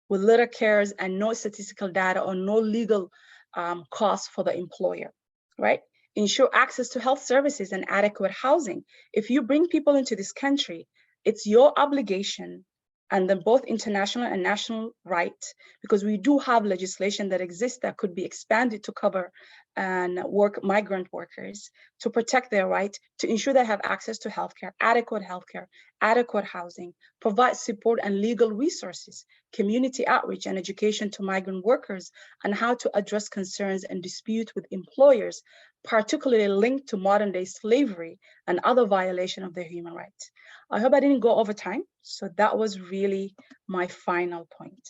F: with little cares and no statistical data or no legal costs for the employer, right? Ensure access to health services and adequate housing. If you bring people into this country, it's your obligation, and then both international and national right, because we do have legislation that exists that could be expanded to cover and migrant workers, to protect their right, to ensure they have access to healthcare, adequate housing, provide support and legal resources, community outreach and education to migrant workers on how to address concerns and disputes with employers, particularly linked to modern day slavery and other violations of their human rights. I hope I didn't go over time. So that was really my final point.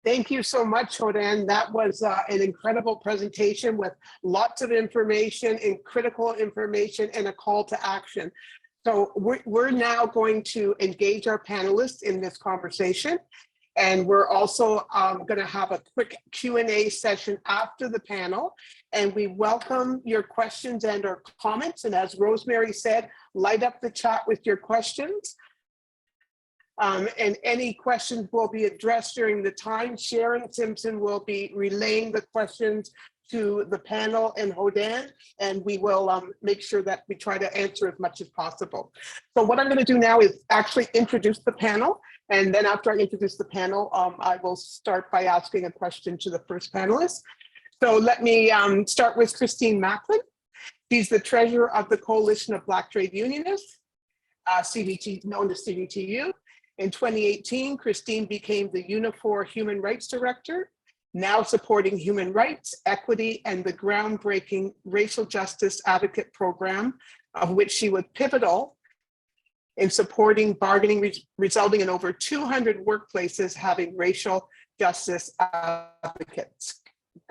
C: Thank you so much, Hodan. That was an incredible presentation with lots of information and critical information and a call to action. So we're now going to engage our panelists in this conversation. And we're also going to have a quick Q&A session after the panel. And we welcome your questions and or comments. And as Rosemary said, light up the chat with your questions. And any questions will be addressed during the time. Sharon Simpson will be relaying the questions to the panel and Hodan, and we will make sure that we try to answer as much as possible. So what I'm going to do now is actually introduce the panel. And then after I introduce the panel, I will start by asking a question to the first panelist. So let me start with Christine Maclin. She's the treasurer of the Coalition of Black Trade Unionists, known as CBTU. In 2018, Christine became the Unifor Human Rights Director, now supporting human rights, equity, and the groundbreaking racial justice advocate program, of which she was pivotal in supporting bargaining, resulting in over 200 workplaces having racial justice advocates.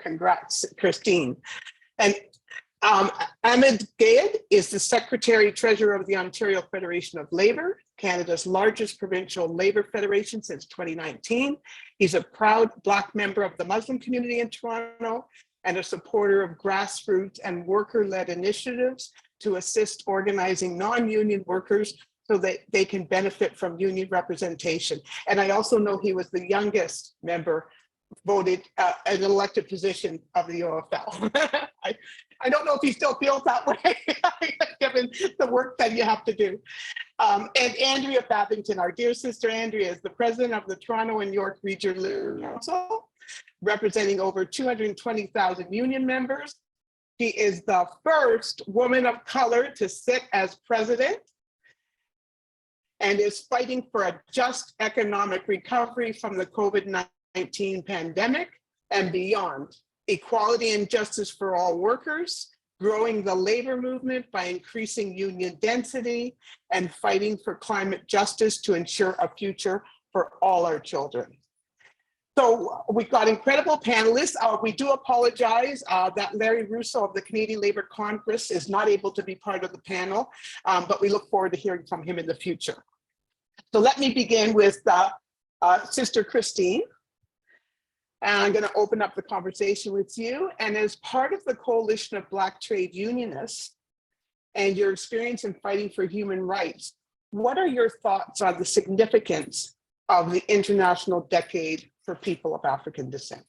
C: Congrats, Christine. And Ahmed Gayed is the Secretary Treasurer of the Ontario Federation of Labour, Canada's largest provincial labour federation since 2019. He's a proud Black member of the Muslim community in Toronto and a supporter of grassroots and worker-led initiatives to assist organizing non-union workers so that they can benefit from union representation. And I also know he was the youngest member voted an elected position of the OFL. I don't know if he still feels that way, given the work that you have to do. And Andrea Babington, our dear sister Andrea, is the president of the Toronto and York Regional Council, representing over 220,000 union members. She is the first woman of color to sit as president and is fighting for a just economic recovery from the COVID-19 pandemic and beyond. Equality and justice for all workers, growing the labor movement by increasing union density, and fighting for climate justice to ensure a future for all our children. So we've got incredible panelists. We do apologize that Larry Russo of the Canadian Labour Congress is not able to be part of the panel, but we look forward to hearing from him in the future. So let me begin with Sister Christine. And I'm going to open up the conversation with you. And as part of the Coalition of Black Trade Unionists and your experience in fighting for human rights, what are your thoughts on the significance of the International Decade for People of African Descent?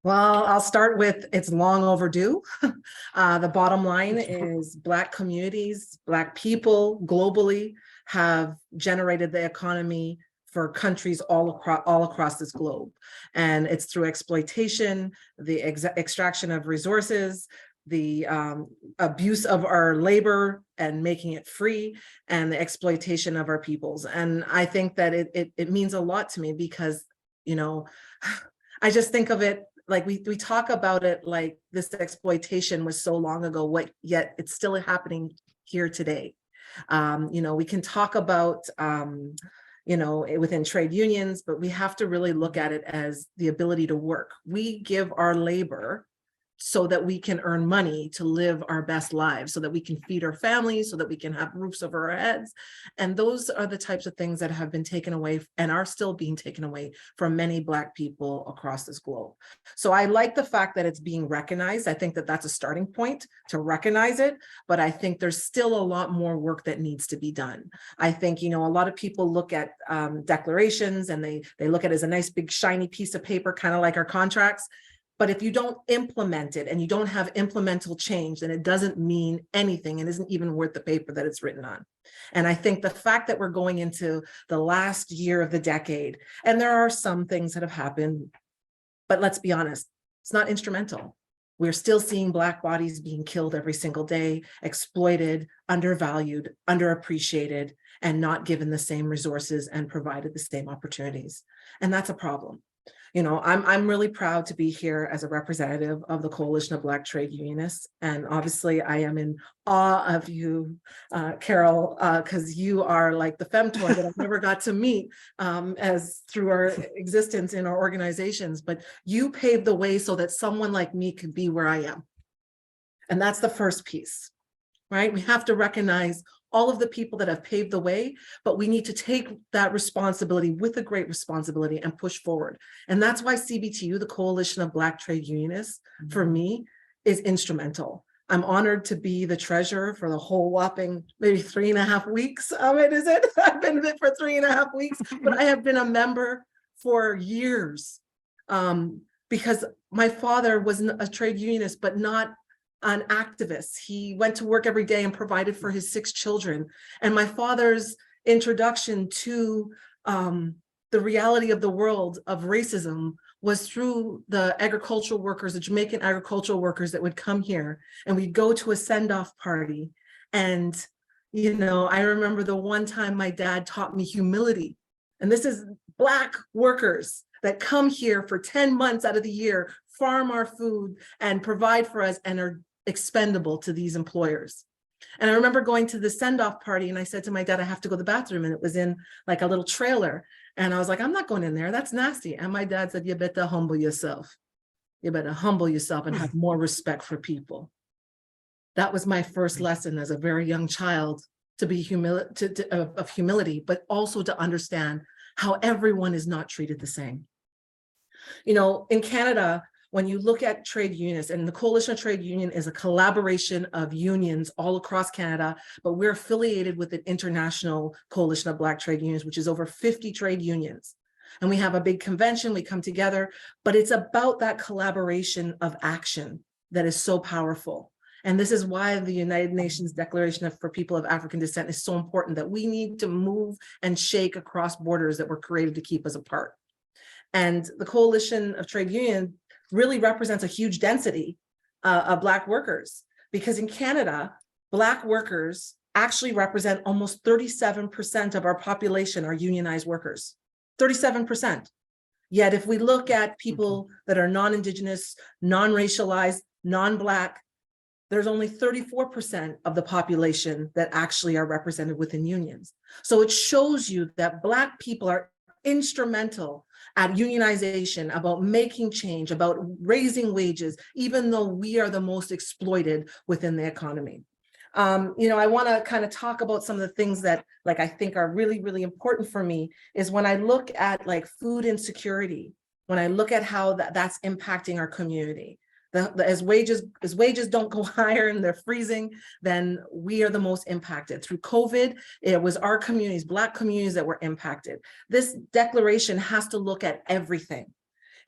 G: Well, I'll start with it's long overdue. The bottom line is Black communities, Black people globally have generated the economy for countries all across this globe. And it's through exploitation, the extraction of resources, the abuse of our labor and making it free, and the exploitation of our peoples. And I think that it means a lot to me because, you know, I just think of it like we talk about it like this exploitation was so long ago, yet it's still happening here today. You know, we can talk about, you know, within trade unions, but we have to really look at it as the ability to work. We give our labor so that we can earn money to live our best lives, so that we can feed our families, so that we can have roofs over our heads. And those are the types of things that have been taken away and are still being taken away from many Black people across this globe. So I like the fact that it's being recognized. I think that that's a starting point to recognize it, but I think there's still a lot more work that needs to be done. I think, you know, a lot of people look at declarations and they look at it as a nice big shiny piece of paper, kind of like our contracts. But if you don't implement it and you don't have implemental change, then it doesn't mean anything and isn't even worth the paper that it's written on. And I think the fact that we're going into the last year of the decade, and there are some things that have happened, but let's be honest, it's not instrumental. We're still seeing Black bodies being killed every single day, exploited, undervalued, underappreciated, and not given the same resources and provided the same opportunities. And that's a problem. You know, I'm really proud to be here as a representative of the Coalition of Black Trade Unionists. And obviously I am in awe of you, Carol, because you are like the femtoy that I've never got to meet as through our existence in our organizations, but you paved the way so that someone like me could be where I am. And that's the first piece, right? We have to recognize all of the people that have paved the way, but we need to take that responsibility with a great responsibility and push forward. And that's why CBTU, the Coalition of Black Trade Unionists, for me, is instrumental. I'm honored to be the treasurer for the whole whopping maybe 3.5 weeks of it, is it? I've been with it for 3.5 weeks, but I have been a member for years because my father was a trade unionist, but not an activist. He went to work every day and provided for his 6 children. And my father's introduction to the reality of the world of racism was through the agricultural workers, the Jamaican agricultural workers that would come here, and we'd go to a send-off party. And, you know, I remember the one time my dad taught me humility. And this is Black workers that come here for 10 months out of the year, farm our food and provide for us and are expendable to these employers. And I remember going to the send-off party and I said to my dad, I have to go to the bathroom. And it was in like a little trailer. And I was like, I'm not going in there. That's nasty. And my dad said, you better humble yourself. You better humble yourself and have more respect for people. That was my first lesson as a very young child, to be of humility, but also to understand how everyone is not treated the same. You know, in Canada, when you look at trade unions, and the Coalition of Trade Union is a collaboration of unions all across Canada, but we're affiliated with an international coalition of Black trade unions, which is over 50 trade unions. And we have a big convention, we come together, but it's about that collaboration of action that is so powerful. And this is why the United Nations Declaration for People of African Descent is so important, that we need to move and shake across borders that were created to keep us apart. And the Coalition of Trade Union really represents a huge density of Black workers, because in Canada, Black workers actually represent almost 37% of our population are unionized workers, 37%. Yet if we look at people that are non-Indigenous, non-racialized, non-Black, there's only 34% of the population that actually are represented within unions. So it shows you that Black people are instrumental at unionization, about making change, about raising wages, even though we are the most exploited within the economy. I want to kind of talk about some of the things that like I think are really, really important for me is when I look at like food insecurity, when I look at how that's impacting our community. As wages don't go higher and they're freezing, then we are the most impacted. Through COVID, it was our communities, Black communities that were impacted. This declaration has to look at everything.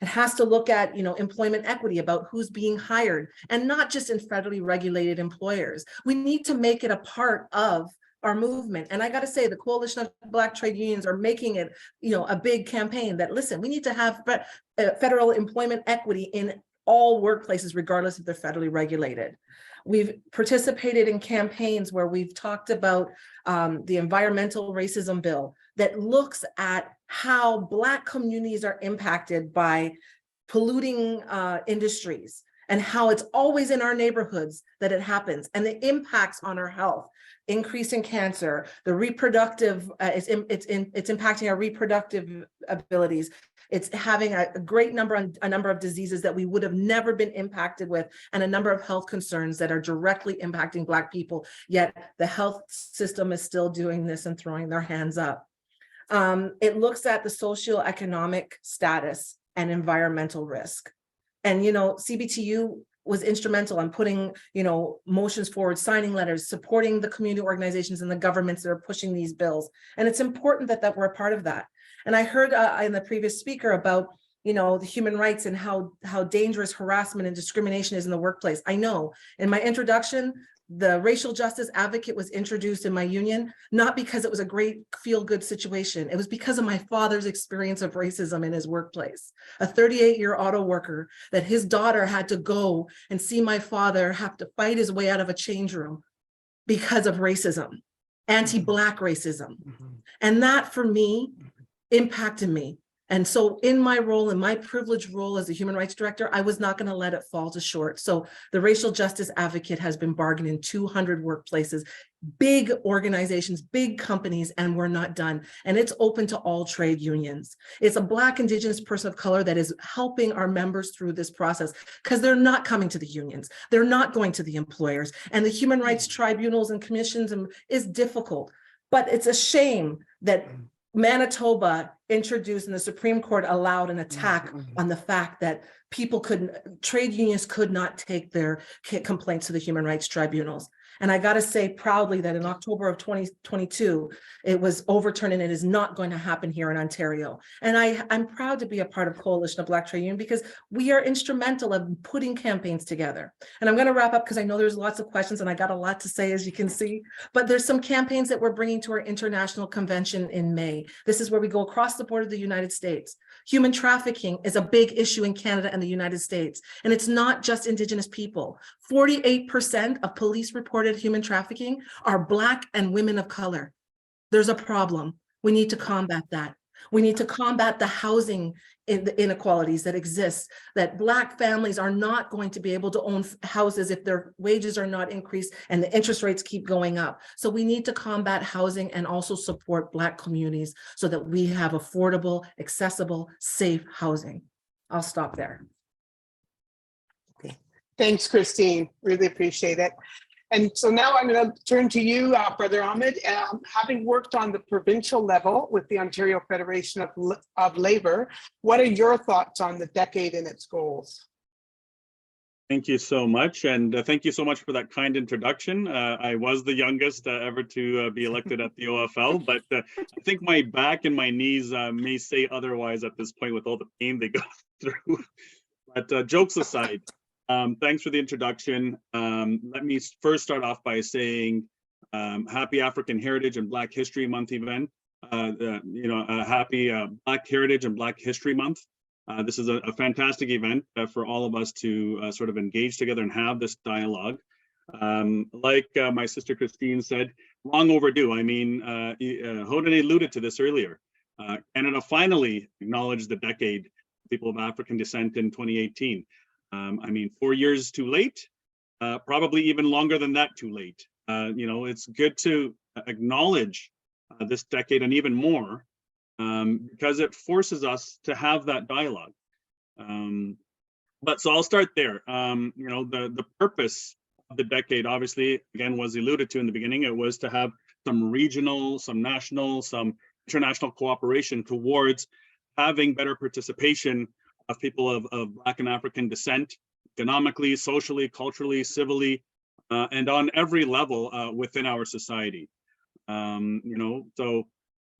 G: It has to look at, employment equity, about who's being hired, and not just in federally regulated employers. We need to make it a part of our movement. And I got to say, the Coalition of Black Trade Unions are making it, a big campaign that, listen, we need to have federal employment equity in all workplaces, regardless if they're federally regulated. We've participated in campaigns where we've talked about the environmental racism bill that looks at how Black communities are impacted by polluting industries and how it's always in our neighborhoods that it happens, and the impacts on our health, increase in cancer, the reproductive, it's impacting our reproductive abilities. It's having a number of diseases that we would have never been impacted with, and a number of health concerns that are directly impacting Black people, yet the health system is still doing this and throwing their hands up. It looks at the socioeconomic status and environmental risk. And, CBTU was instrumental in putting, motions forward, signing letters, supporting the community organizations and the governments that are pushing these bills. And it's important that we're a part of that. And I heard in the previous speaker about, the human rights and how dangerous harassment and discrimination is in the workplace. I know in my introduction, the racial justice advocate was introduced in my union, not because it was a great feel-good situation. It was because of my father's experience of racism in his workplace. A 38-year auto worker that his daughter had to go and see my father have to fight his way out of a change room because of racism, anti-Black racism. And that for me impacted me. And so in my role, in my privileged role as a human rights director, I was not going to let it fall to short. So the racial justice advocate has been bargaining in 200 workplaces, big organizations, big companies, and we're not done. And it's open to all trade unions. It's a Black, Indigenous person of color that is helping our members through this process, because they're not coming to the unions. They're not going to the employers. And the human rights tribunals and commissions is difficult. But it's a shame that Manitoba introduced and the Supreme Court allowed an attack on the fact that trade unions could not take their complaints to the human rights tribunals. And I got to say proudly that in October of 2022, it was overturned, and it is not going to happen here in Ontario. And I'm proud to be a part of Coalition of Black Trade Union because we are instrumental of putting campaigns together. And I'm going to wrap up because I know there's lots of questions and I got a lot to say, as you can see, but there's some campaigns that we're bringing to our international convention in May. This is where we go across the border of the United States. Human trafficking is a big issue in Canada and the United States. And it's not just Indigenous people. 48% of police reported human trafficking are Black and women of color. There's a problem. We need to combat that. We need to combat the housing inequalities that exist, that Black families are not going to be able to own houses if their wages are not increased and the interest rates keep going up. So we need to combat housing and also support Black communities so that we have affordable, accessible, safe housing. I'll stop there.
C: Okay. Thanks, Christine. Really appreciate it. And so now I'm going to turn to you, Brother Ahmed. Having worked on the provincial level with the Ontario Federation of Labour, what are your thoughts on the decade and its goals?
H: Thank you so much. And thank you so much for that kind introduction. I was the youngest ever to be elected at the OFL, but I think my back and my knees may say otherwise at this point with all the pain they go through. But jokes aside, thanks for the introduction. Let me first start off by saying happy African Heritage and Black History Month event. Happy Black Heritage and Black History Month. This is a fantastic event for all of us to sort of engage together and have this dialogue. Like my sister Christine said, long overdue. I mean, Hodan alluded to this earlier. Canada finally acknowledged the decade of people of African descent in 2018. I mean, 4 years too late, probably even longer than that too late. You know, it's good to acknowledge this decade and even more, because it forces us to have that dialogue. But so I'll start there. You know, the purpose of the decade, obviously, again, was alluded to in the beginning. It was to have some regional, some national, some international cooperation towards having better participation of people of Black and African descent, economically, socially, culturally, civilly, and on every level within our society. You know, so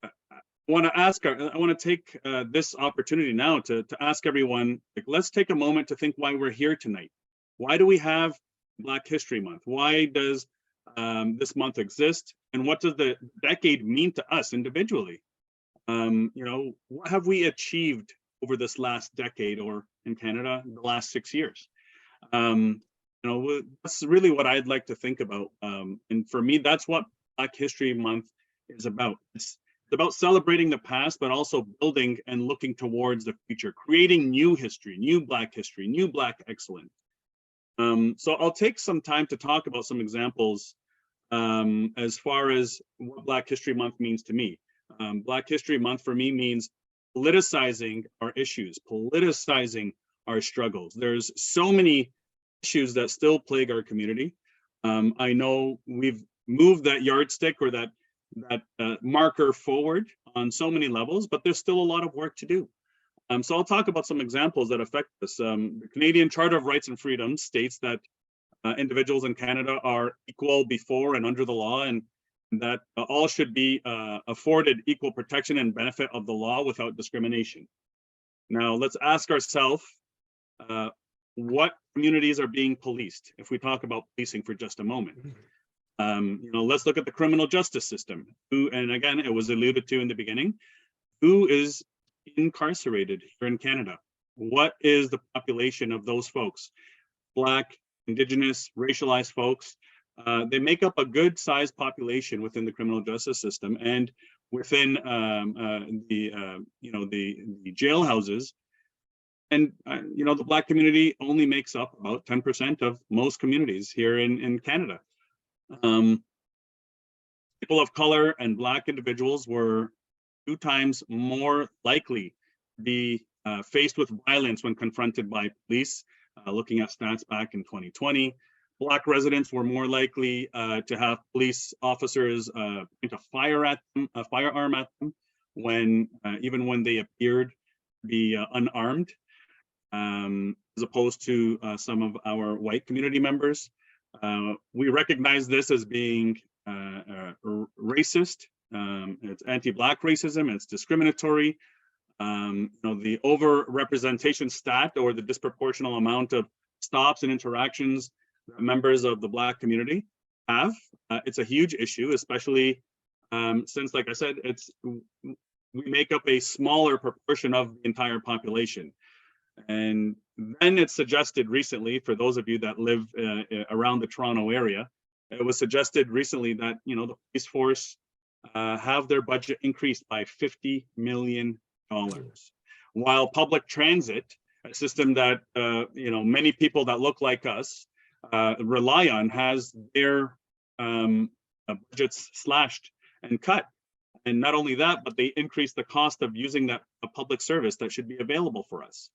H: I want to take this opportunity now to ask everyone, like, let's take a moment to think why we're here tonight. Why do we have Black History Month? Why does this month exist? And what does the decade mean to us individually? You know, what have we achieved over this last decade, or in Canada, the last 6 years? You know, that's really what I'd like to think about. And for me, that's what Black History Month is about. It's about celebrating the past, but also building and looking towards the future, creating new history, new Black history, new Black excellence. So I'll take some time to talk about some examples as far as what Black History Month means to me. Black History Month for me means politicizing our issues, politicizing our struggles. There's so many issues that still plague our community. I know we've moved that yardstick or that marker forward on so many levels, but there's still a lot of work to do. So I'll talk about some examples that affect this. The Canadian Charter of Rights and Freedoms states that individuals in Canada are equal before and under the law, and that all should be afforded equal protection and benefit of the law without discrimination. Now, let's ask ourselves, what communities are being policed? If we talk about policing for just a moment, you know, let's look at the criminal justice system. And again, it was alluded to in the beginning, who is incarcerated here in Canada? What is the population of those folks? Black, Indigenous, racialized folks. They make up a good sized population within the criminal justice system, and within you know, the jail houses. And you know, the Black community only makes up about 10% of most communities here in Canada. People of color and Black individuals were 2 times more likely to be faced with violence when confronted by police. Looking at stats back in 2020, Black residents were more likely to have police officers point a firearm at them when even when they appeared to be unarmed, as opposed to some of our white community members. We recognize this as being racist. It's anti-Black racism. It's discriminatory. You know, the over-representation stat, or the disproportional amount of stops and interactions that members of the Black community have. It's a huge issue, especially since, like I said, we make up a smaller proportion of the entire population. And then it's suggested recently, for those of you that live around the Toronto area, it was suggested recently that, you know, the police force have their budget increased by $50 million, while public transit, a system that you know, many people that look like us rely on, has their budgets slashed and cut. And not only that, but they increase the cost of using that public service that should be available for us.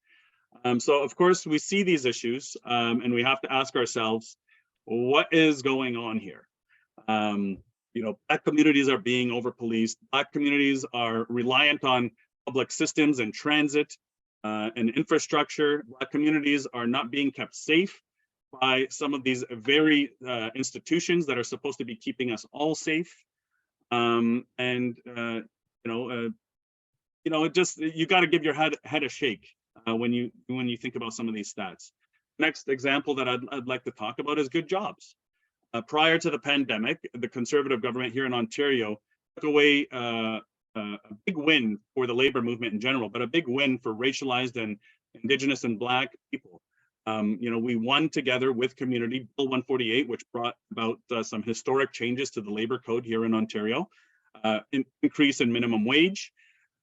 H: So of course we see these issues, and we have to ask ourselves, what is going on here? You know, Black communities are being over-policed. Black communities are reliant on public systems and transit and infrastructure. Black communities are not being kept safe by some of these very institutions that are supposed to be keeping us all safe. You know, it just, you got to give your head a shake when you think about some of these stats. Next example that I'd like to talk about is good jobs. Prior to the pandemic, the Conservative government here in Ontario took away a big win for the labor movement in general, but a big win for racialized and Indigenous and Black people. You know, we won together with community Bill 148, which brought about some historic changes to the labor code here in Ontario, increase in minimum wage,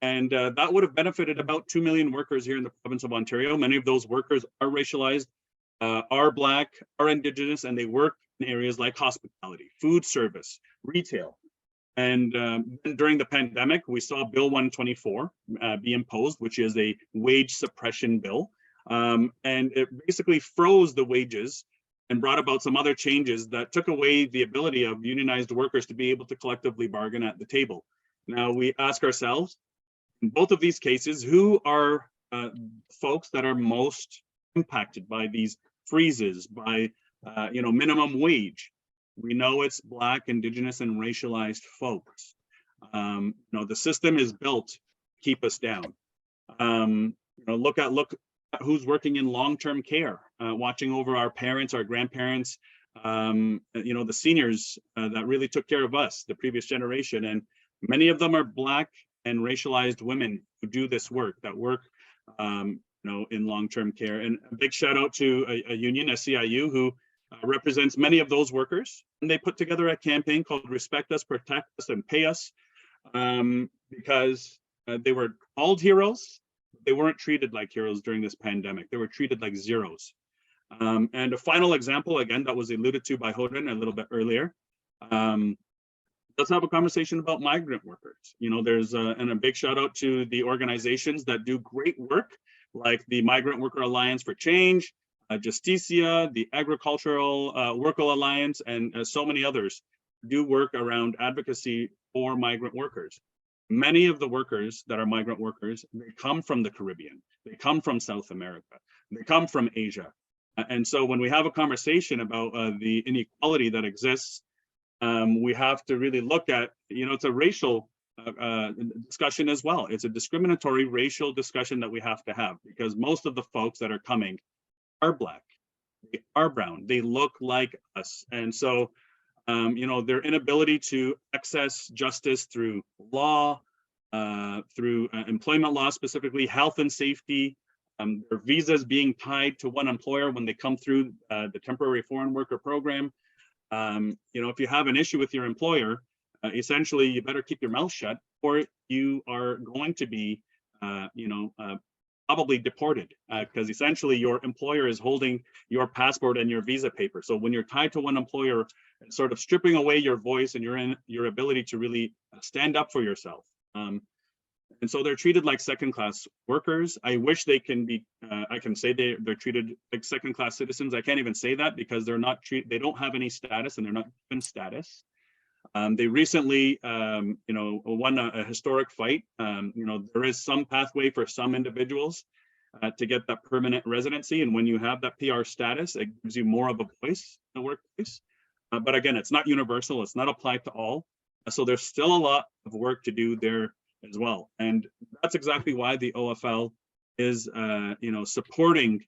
H: And that would have benefited about 2 million workers here in the province of Ontario. Many of those workers are racialized, are Black, are Indigenous, and they work in areas like hospitality, food service, retail. And during the pandemic, we saw Bill 124 be imposed, which is a wage suppression bill. And it basically froze the wages and brought about some other changes that took away the ability of unionized workers to be able to collectively bargain at the table. Now we ask ourselves, in both of these cases, who are folks that are most impacted by these freezes, by minimum wage? We know it's Black, Indigenous, and racialized folks. The system is built to keep us down. Look at who's working in long-term care, watching over our parents, our grandparents, the seniors that really took care of us, the previous generation. And many of them are Black and racialized women who do this work, that work in long-term care. And a big shout out to a union, SEIU, who represents many of those workers. And they put together a campaign called Respect Us, Protect Us, and Pay Us, because they were called heroes. They weren't treated like heroes during this pandemic. They were treated like zeros. And a final example, again, that was alluded to by Hodan a little bit earlier. Let's have a conversation about migrant workers. There's and a big shout out to the organizations that do great work, like the Migrant Worker Alliance for Change, Justicia, the Agricultural Worker Alliance, and so many others do work around advocacy for migrant workers. Many of the workers that are migrant workers, they come from the Caribbean, they come from South America, they come from Asia. And so when we have a conversation about the inequality that exists, we have to really look at, it's a racial discussion as well. It's a discriminatory racial discussion that we have to have, because most of the folks that are coming are Black, they are brown, they look like us. And so their inability to access justice through law, through employment law, specifically health and safety, their visas being tied to one employer when they come through the temporary foreign worker program. If you have an issue with your employer, essentially you better keep your mouth shut, or you are going to be, probably deported, because essentially your employer is holding your passport and your visa paper. So when you're tied to one employer, it's sort of stripping away your voice and your ability to really stand up for yourself. And so they're treated like second-class workers. I wish they can be, I can say they're treated like second-class citizens. I can't even say that, because they don't have any status, and they're not given status. They recently, won a historic fight. There is some pathway for some individuals to get that permanent residency. And when you have that PR status, it gives you more of a voice in the workplace. But again, it's not universal. It's not applied to all. So there's still a lot of work to do there as well. And that's exactly why the OFL is, supporting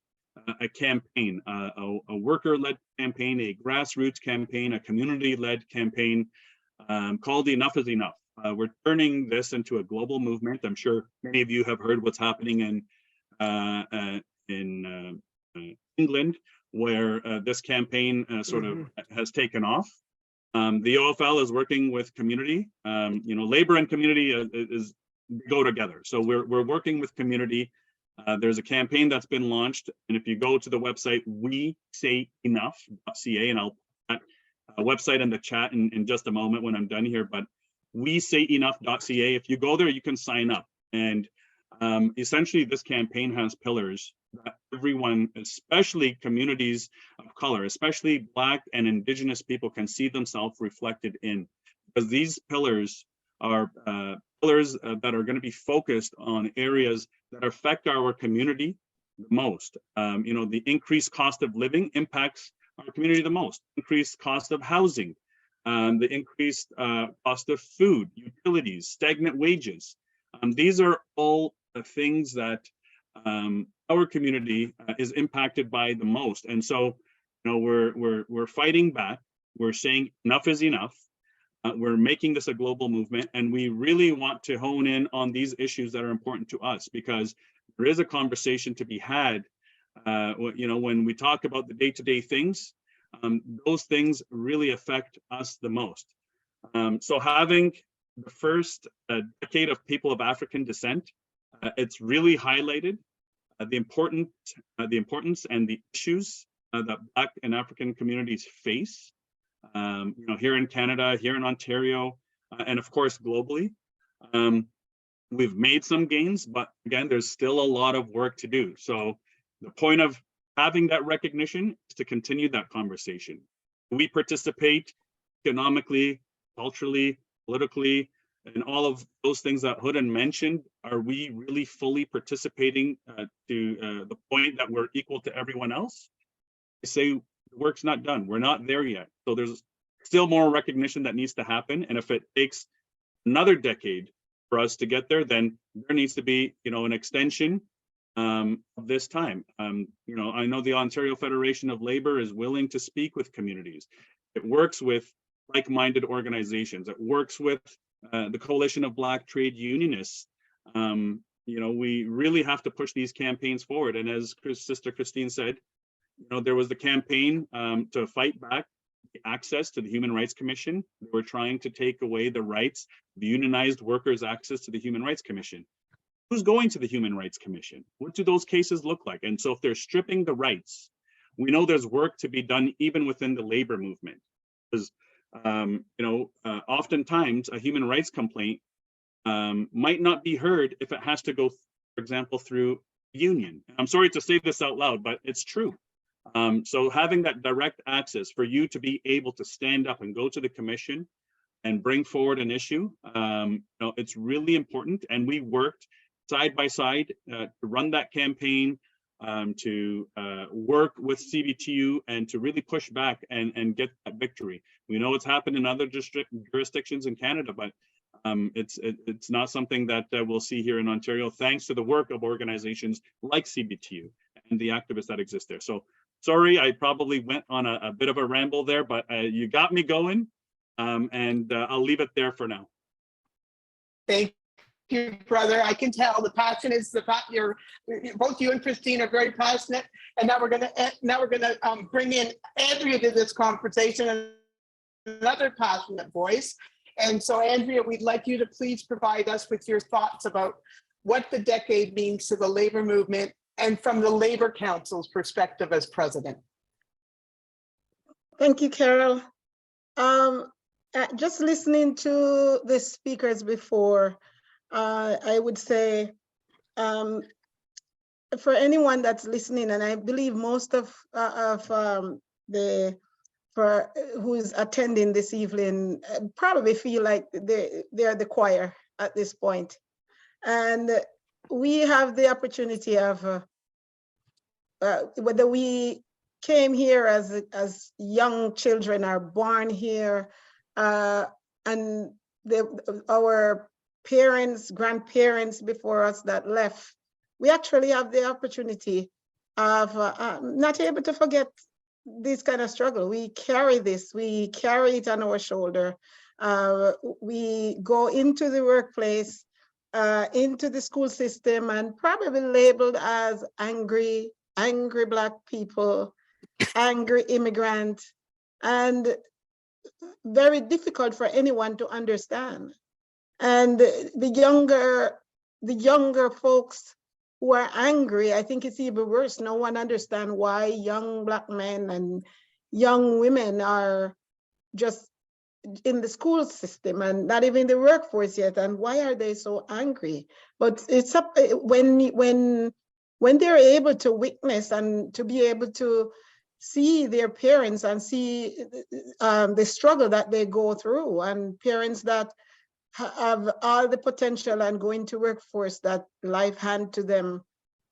H: a campaign, a worker-led campaign, a grassroots campaign, a community-led campaign called Enough is Enough. We're turning this into a global movement. I'm sure many of you have heard what's happening in England, where this campaign sort of has taken off. The OFL is working with community. Labor and community go together. So we're working with community. There's a campaign that's been launched, and if you go to the website WeSayEnough.ca, and I'll put that website in the chat in just a moment when I'm done here, but WeSayEnough.ca, if you go there, you can sign up. And essentially this campaign has pillars that everyone, especially communities of color, especially Black and Indigenous people, can see themselves reflected in, because these pillars are pillars that are going to be focused on areas that affect our community the most. The increased cost of living impacts our community the most. Increased cost of housing, the increased cost of food, utilities, stagnant wages. These are all the things that our community is impacted by the most. And so, we're fighting back. We're saying enough is enough. We're making this a global movement, and we really want to hone in on these issues that are important to us, because there is a conversation to be had. When we talk about the day-to-day things, those things really affect us the most. So having the first decade of people of African descent, it's really highlighted the importance and the issues that Black and African communities face. Here in Canada, here in Ontario, and of course globally. We've made some gains, but again, there's still a lot of work to do. So the point of having that recognition is to continue that conversation. We participate economically, culturally, politically, and all of those things that Hodan mentioned. Are we really fully participating to the point that we're equal to everyone else? I say the work's not done. We're not there yet. So there's still more recognition that needs to happen. And if it takes another decade for us to get there, then there needs to be, an extension of this time. I know the Ontario Federation of Labor is willing to speak with communities. It works with like-minded organizations. It works with the Coalition of Black Trade Unionists. We really have to push these campaigns forward. And as Sister Christine said, there was the campaign to fight back the access to the Human Rights Commission. They were trying to take away the rights, the unionized workers' access to the Human Rights Commission. Who's going to the Human Rights Commission? What do those cases look like? And so if they're stripping the rights, we know there's work to be done even within the labor movement. Because, oftentimes a human rights complaint might not be heard if it has to go, for example, through a union. I'm sorry to say this out loud, but it's true. So having that direct access for you to be able to stand up and go to the commission and bring forward an issue, it's really important. And we worked side by side to run that campaign, to work with CBTU and to really push back and get that victory. We know it's happened in other jurisdictions in Canada, but it's not something that we'll see here in Ontario, thanks to the work of organizations like CBTU and the activists that exist there. So sorry, I probably went on a bit of a ramble there, but you got me going, and I'll leave it there for now.
C: Thank you, brother. I can tell the passion is both you and Christine are very passionate. And now we're gonna bring in Andrea to this conversation, another passionate voice. And so, Andrea, we'd like you to please provide us with your thoughts about what the decade means to the labor movement and from the Labor Council's perspective as president.
I: Thank you, Carol. Just listening to the speakers before, I would say, for anyone that's listening, and I believe most of who's attending this evening probably feel like they're the choir at this point. And we have the opportunity of, whether we came here as young children or born here, and our parents, grandparents before us that left, we actually have the opportunity of not able to forget this kind of struggle. We carry this, we carry it on our shoulder. We go into the workplace, into the school system, and probably labeled as angry Black people, angry immigrant, and very difficult for anyone to understand. And the younger folks who are angry, I think it's even worse. No one understands why young Black men and young women are just in the school system and not even in the workforce yet. And why are they so angry? But it's up when they're able to witness and to be able to see their parents and see the struggle that they go through, and parents that have all the potential and go into workforce that life hand to them,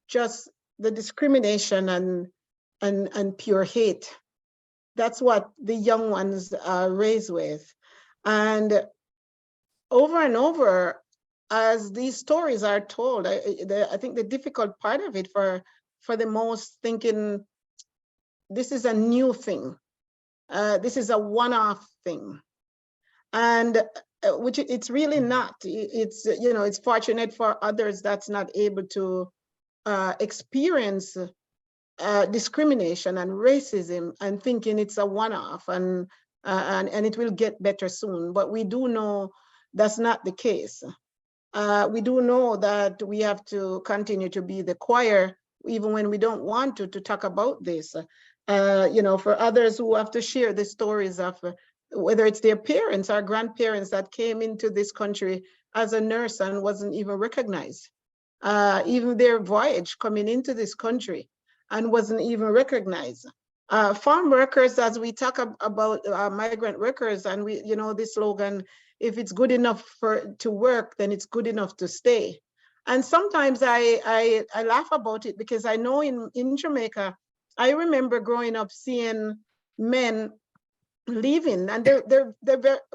I: just the discrimination and pure hate. That's what the young ones are raised with. And over, as these stories are told, I think the difficult part of it for the most, thinking this is a new thing. This is a one-off thing. And which it's really not. It's, it's fortunate for others that's not able to experience discrimination and racism and thinking it's a one-off and it will get better soon. But we do know that's not the case. We do know that we have to continue to be the choir, even when we don't want to talk about this. For others who have to share the stories of whether it's their parents or grandparents that came into this country as a nurse and wasn't even recognized. Even their voyage coming into this country and wasn't even recognized. Farm workers, as we talk about migrant workers, and we, the slogan, if it's good enough to work, then it's good enough to stay. And sometimes I laugh about it because I know in Jamaica, I remember growing up seeing men leaving, and they're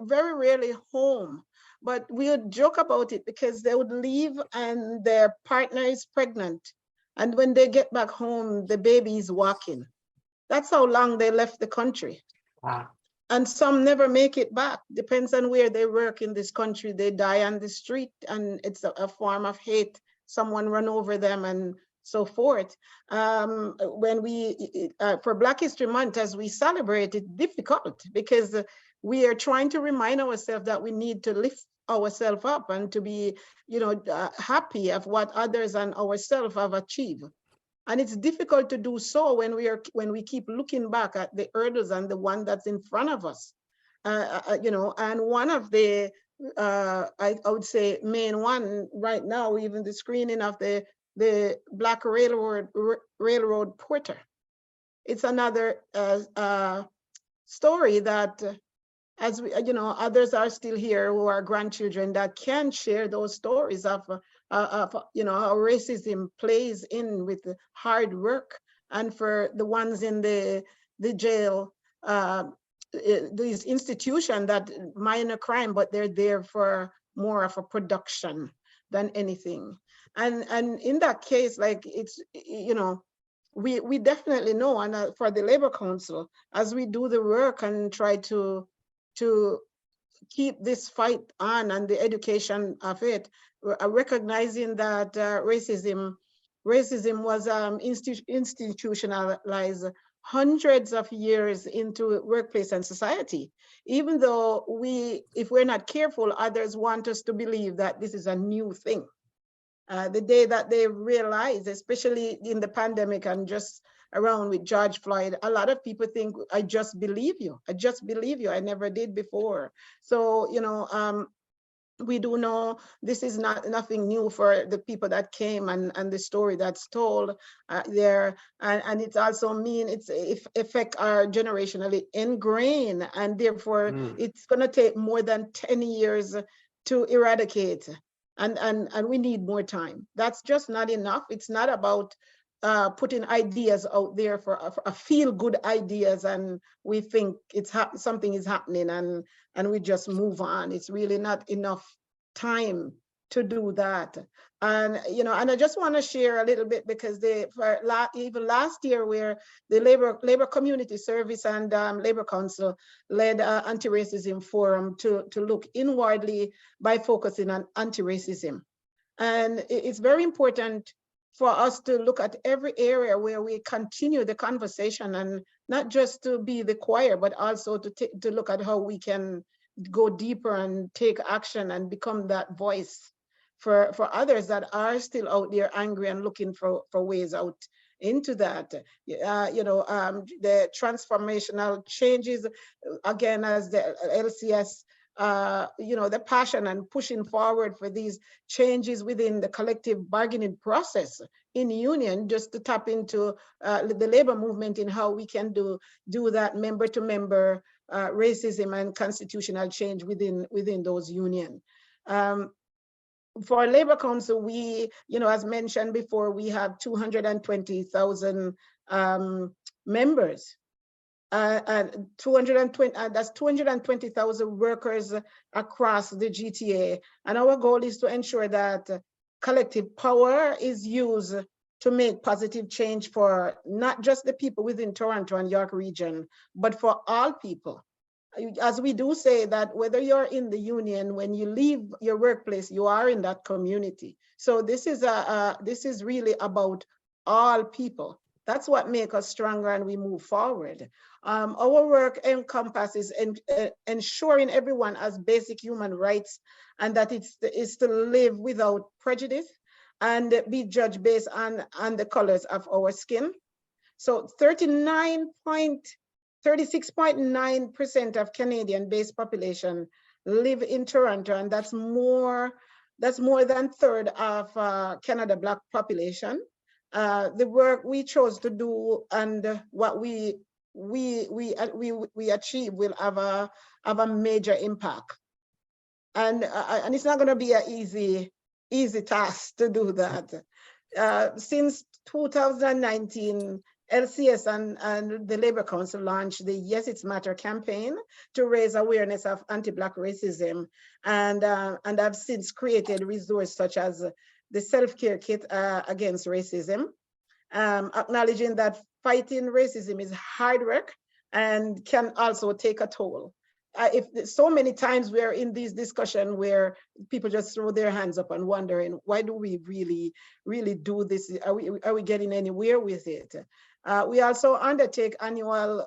I: very rarely home. But we would joke about it because they would leave and their partner is pregnant. And when they get back home, the baby is walking. That's how long they left the country.
C: Wow.
I: And some never make it back. Depends on where they work in this country. They die on the street, and it's a form of hate. Someone run over them and so forth. When we, for Black History Month, as we celebrate, it's difficult because we are trying to remind ourselves that we need to lift ourselves up and to be, happy of what others and ourselves have achieved. And it's difficult to do so when we keep looking back at the hurdles and the one that's in front of us. And one of the, I would say, main one right now, even the screening of the Black Railroad Porter. It's another story that, as we, others are still here who are grandchildren that can share those stories of how racism plays in with hard work, and for the ones in the jail, these institutions that minor crime, but they're there for more of a production than anything. And in that case, like it's, we definitely know, and for the Labor Council, as we do the work and try to keep this fight on and the education of it, recognizing that racism was institutionalized hundreds of years into workplace and society. Even though if we're not careful, others want us to believe that this is a new thing. The day that they realize, especially in the pandemic and just around with George Floyd, a lot of people think, I just believe you. I just believe you. I never did before. So, we do know this is nothing new for the people that came and the story that's told there. And it's also it's affect our generationally ingrained, and therefore it's going to take more than 10 years to eradicate. And we need more time. That's just not enough. It's not about putting ideas out there for a feel-good ideas, and we think something is happening, and we just move on. It's really not enough time to do that. And and I just want to share a little bit, because even last year, where the Labor Community Service and Labor Council led anti-racism forum to look inwardly by focusing on anti-racism. And it's very important for us to look at every area where we continue the conversation, and not just to be the choir, but also to look at how we can go deeper and take action and become that voice for others that are still out there angry and looking for ways out into that. The transformational changes, again, as the LCS, the passion and pushing forward for these changes within the collective bargaining process in union, just to tap into the labor movement in how we can do that member-to-member racism and constitutional change within those unions. For Labor Council, we, as mentioned before, we have 220,000 members. And 220, that's 220,000 workers across the GTA. And our goal is to ensure that collective power is used to make positive change for not just the people within Toronto and York region, but for all people. As we do say that whether you're in the union, when you leave your workplace, you are in that community. So this is really about all people. That's what makes us stronger and we move forward. Our work encompasses ensuring everyone has basic human rights and that it's to live without prejudice and be judged based on the colors of our skin. So 36.9% of Canadian-based population live in Toronto, and that's more than third of Canada Black population. The work we chose to do and what we achieve will have a major impact, and it's not going to be an easy task to do that. Since 2019, LCS and the Labour Council launched the Yes It's Matter campaign to raise awareness of anti-Black racism, and have since created resources such as the self-care kit against racism, acknowledging that fighting racism is hard work and can also take a toll. If so many times we're in these discussions where people just throw their hands up and wondering, why do we really do this? Are we getting anywhere with it? We also undertake annual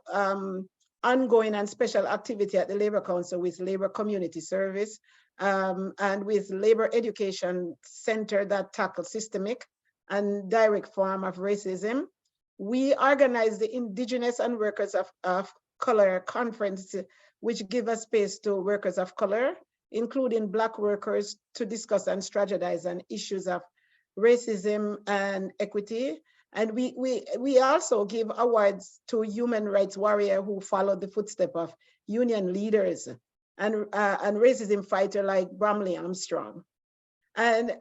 I: ongoing and special activity at the Labour Council with Labour Community Service and with Labour Education Center that tackle systemic and direct form of racism. We organize the Indigenous and Workers of Color Conference, which give a space to workers of color, including Black workers, to discuss and strategize on issues of racism and equity. And we also give awards to human rights warriors who followed the footsteps of union leaders and racism fighter like Bromley Armstrong. And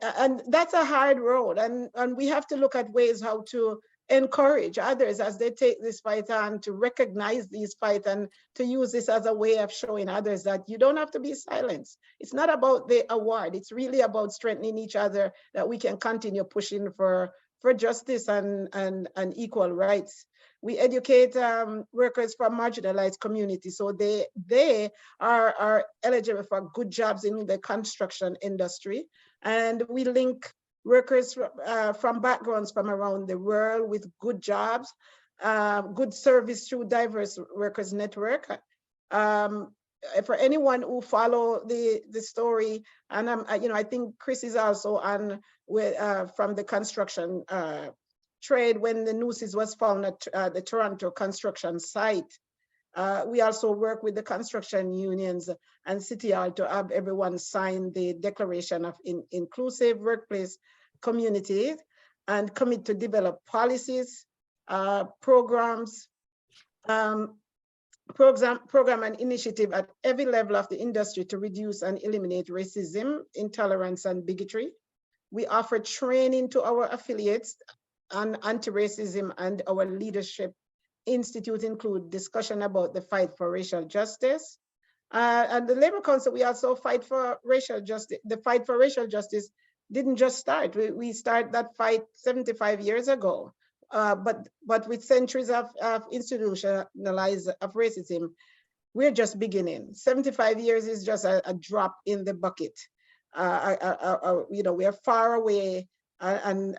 I: that's a hard road, and we have to look at ways how to encourage others as they take this fight on, to recognize these fights and to use this as a way of showing others that you don't have to be silenced. It's not about the award, it's really about strengthening each other, that we can continue pushing for justice and equal rights. We educate workers from marginalized communities so they are eligible for good jobs in the construction industry. And we link workers from backgrounds from around the world with good jobs, good service through diverse workers network. For anyone who follow the story, and I think Chris is also on with from the construction trade when the nooses was found at the Toronto construction site. We also work with the construction unions and City Hall to have everyone sign the Declaration of Inclusive Workplace Community and commit to develop policies, program and initiative at every level of the industry to reduce and eliminate racism, intolerance, and bigotry. We offer training to our affiliates on anti-racism, and our leadership institute include discussion about the fight for racial justice. And the Labour Council, we also fight for racial justice. The fight for racial justice didn't just start. We started that fight 75 years ago. But with centuries of institutionalized of racism, we're just beginning. 75 years is just a drop in the bucket. We are far away, and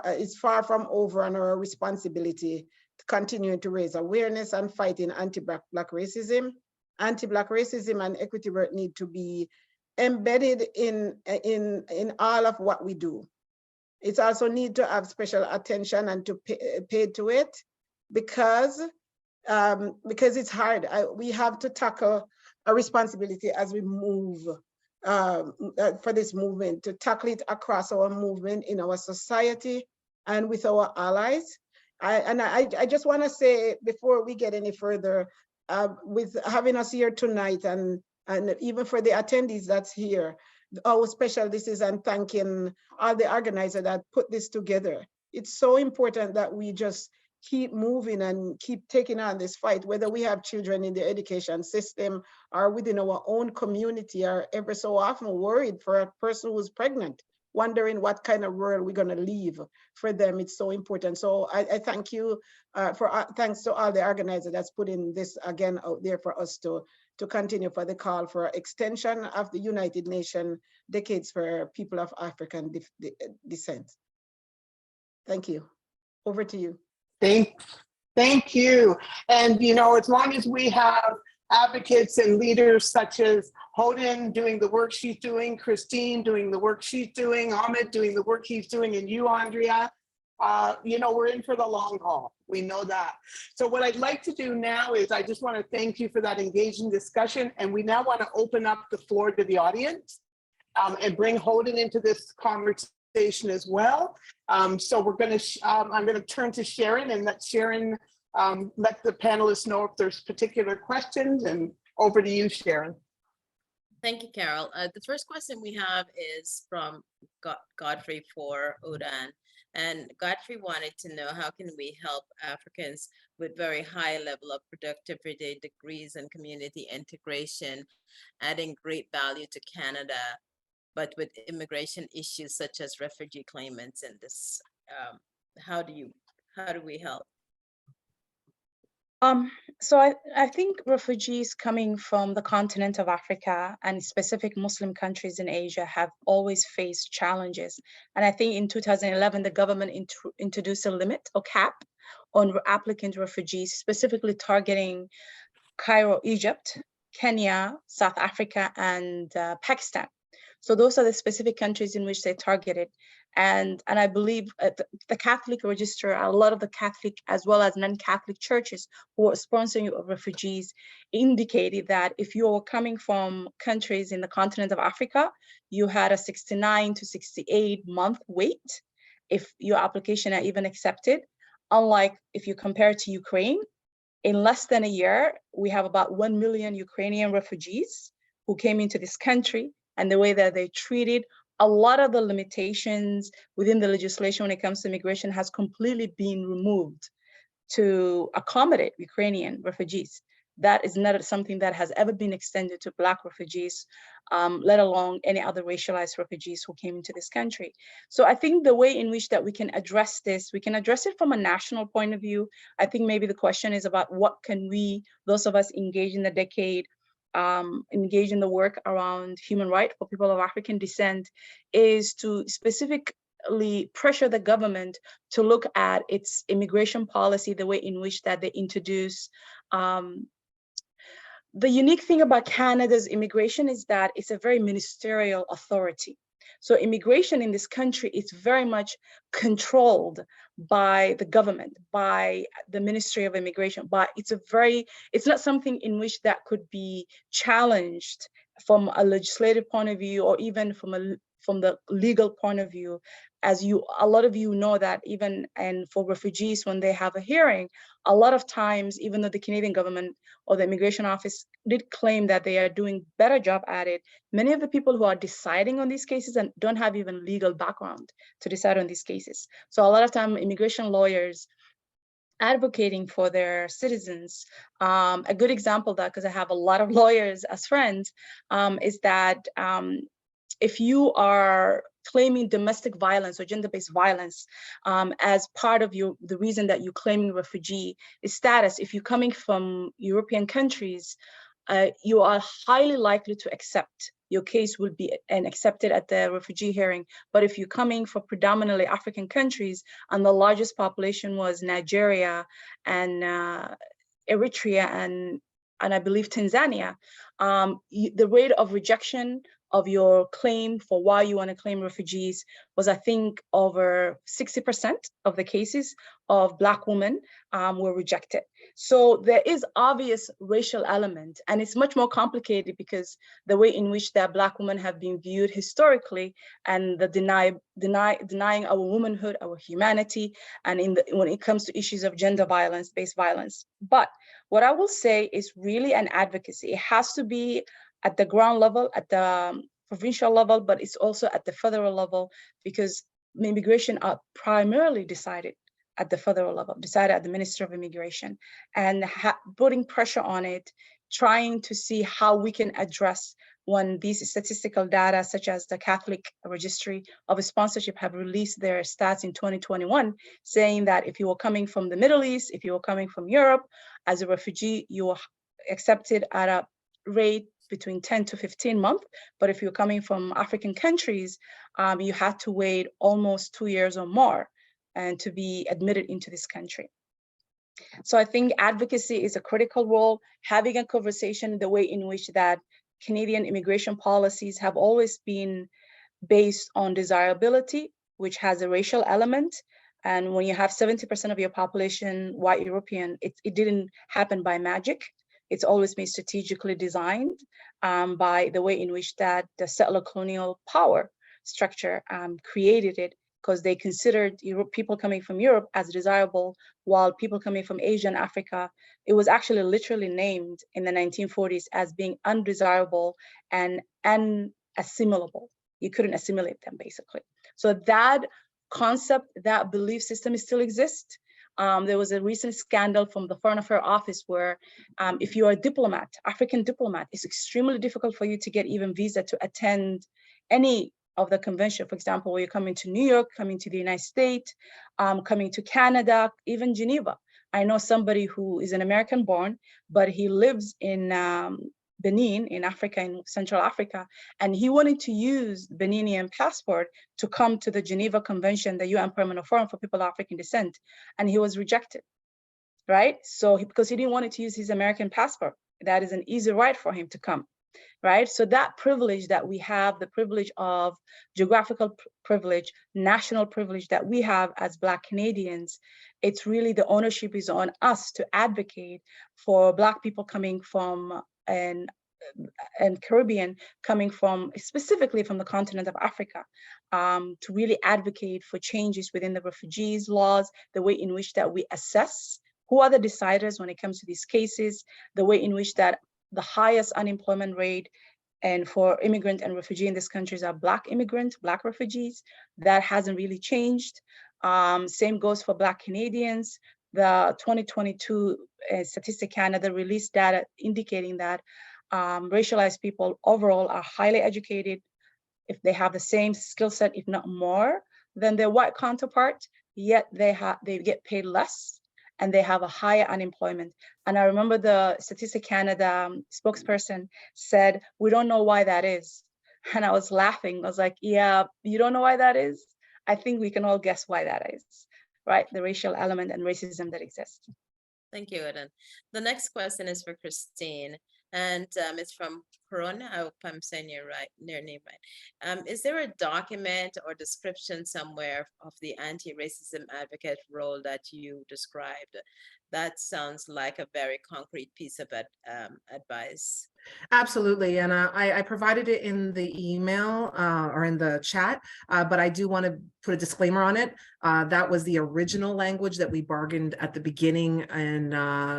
I: it's far from over on our responsibility to continue to raise awareness and fighting anti-Black racism. Anti-Black racism and equity work need to be embedded in all of what we do. It's also need to have special attention and to pay to it because it's hard. We have to tackle a responsibility as we move for this movement, to tackle it across our movement in our society and with our allies. I just want to say, before we get any further, with having us here tonight and even for the attendees that's here, how special this is, and thanking all the organizers that put this together. It's so important that we just keep moving and keep taking on this fight, whether we have children in the education system or within our own community, or ever so often worried for a person who's pregnant, wondering what kind of world we're going to leave for them. It's so important. So I thank you thanks to all the organizers that's putting this again out there for us to continue, for the call for extension of the United Nations Decades for People of African Descent. Thank you. Over to you.
C: Thank you. And, you know, as long as we have advocates and leaders such as Hodan doing the work she's doing, Christine doing the work she's doing, Mohamed doing the work he's doing, and you, Andrea, you know, we're in for the long haul. We know that. So what I'd like to do now is I just want to thank you for that engaging discussion. And we now want to open up the floor to the audience and bring Hodan into this conversation as well. So we're going to, I'm going to turn to Sharon and let Sharon let the panelists know if there's particular questions, and over to you, Sharon.
J: Thank you, Carol. The first question we have is from Godfrey for Hodan. And Godfrey wanted to know, how can we help Africans with very high level of productivity degrees and community integration, adding great value to Canada, but with immigration issues such as refugee claimants in this, how do we help?
F: So I think refugees coming from the continent of Africa and specific Muslim countries in Asia have always faced challenges. And I think in 2011, the government introduced a limit or cap on applicant refugees, specifically targeting Cairo, Egypt, Kenya, South Africa, and Pakistan. So those are the specific countries in which they targeted. And I believe the Catholic Register, a lot of the Catholic as well as non-Catholic churches who are sponsoring refugees indicated that if you were coming from countries in the continent of Africa, you had a 69 to 68 month wait if your application are even accepted. Unlike if you compare to Ukraine, in less than a year, we have about 1 million Ukrainian refugees who came into this country, and the way that they treated, a lot of the limitations within the legislation when it comes to immigration has completely been removed to accommodate Ukrainian refugees. That is not something that has ever been extended to Black refugees, let alone any other racialized refugees who came into this country. So I think the way in which that we can address this, we can address it from a national point of view. I think maybe the question is about what can we, those of us engaged in the decade, engage in the work around human rights for people of African descent, is to specifically pressure the government to look at its immigration policy, the way in which that they introduce. The unique thing about Canada's immigration is that it's a very ministerial authority. So immigration in this country is very much controlled by the government, by the Ministry of Immigration, but it's not something in which that could be challenged from a legislative point of view, or even from the legal point of view. As a lot of you know that even, and for refugees, when they have a hearing, a lot of times, even though the Canadian government or the immigration office did claim that they are doing better job at it, many of the people who are deciding on these cases and don't have even legal background to decide on these cases. So a lot of time immigration lawyers advocating for their citizens. A good example of that, because I have a lot of lawyers as friends, is that if you are claiming domestic violence or gender-based violence as part of the reason that you're claiming refugee status, if you're coming from European countries, you are highly likely to accept. Your case will be accepted at the refugee hearing. But if you're coming from predominantly African countries, and the largest population was Nigeria and Eritrea and I believe Tanzania, the rate of rejection of your claim for why you want to claim refugees was, I think, over 60% of the cases of Black women were rejected. So there is obvious racial element, and it's much more complicated because the way in which that Black women have been viewed historically, and the denying our womanhood, our humanity, and when it comes to issues of gender violence, based violence. But what I will say is really an advocacy. It has to be at the ground level, at the provincial level, but it's also at the federal level, because immigration are primarily decided at the federal level, decided at the Ministry of Immigration, and putting pressure on it, trying to see how we can address when these statistical data, such as the Catholic Registry of Sponsorship, have released their stats in 2021, saying that if you were coming from the Middle East, if you were coming from Europe as a refugee, you were accepted at a rate between 10 to 15 months. But if you're coming from African countries, you had to wait almost 2 years or more and to be admitted into this country. So I think advocacy is a critical role, having a conversation the way in which that Canadian immigration policies have always been based on desirability, which has a racial element. And when you have 70% of your population white European, it didn't happen by magic. It's always been strategically designed by the way in which that the settler colonial power structure created it, because they considered people coming from Europe as desirable, while people coming from Asia and Africa, it was actually literally named in the 1940s as being undesirable and unassimilable. You couldn't assimilate them, basically. So that concept, that belief system still exists. There was a recent scandal from the Foreign Affairs Office where if you are a diplomat, African diplomat, it's extremely difficult for you to get even visa to attend any of the convention. For example, when you're coming to New York, coming to the United States, coming to Canada, even Geneva. I know somebody who is an American born, but he lives in Benin in Africa, in Central Africa, and he wanted to use the Beninian passport to come to the Geneva Convention, the UN Permanent Forum for People of African Descent, and he was rejected, right? So because he didn't want to use his American passport, that is an easy right for him to come, right? So that privilege that we have, the privilege of geographical privilege, national privilege that we have as Black Canadians, it's really the ownership is on us to advocate for Black people coming from and Caribbean, coming from specifically from the continent of Africa, to really advocate for changes within the refugees laws, the way in which that we assess who are the deciders when it comes to these cases, the way in which that the highest unemployment rate and for immigrant and refugee in this country are Black immigrants, Black refugees. That hasn't really changed. Same goes for Black Canadians. The 2022 Statistic Canada released data indicating that racialized people overall are highly educated, if they have the same skill set, if not more, than their white counterpart, yet they get paid less and they have a higher unemployment. And I remember the Statistic Canada spokesperson said, "We don't know why that is." And I was laughing. I was like, yeah, you don't know why that is? I think we can all guess why that is, right? The racial element and racism that exists.
J: Thank you, Hodan. The next question is for Christine, and it's from Corona. I hope I'm saying your name right. Is there a document or description somewhere of the anti-racism advocate role that you described? That sounds like a very concrete piece of advice.
G: Absolutely, and I provided it in the email or in the chat, but I do want to put a disclaimer on it. That was the original language that we bargained at the beginning in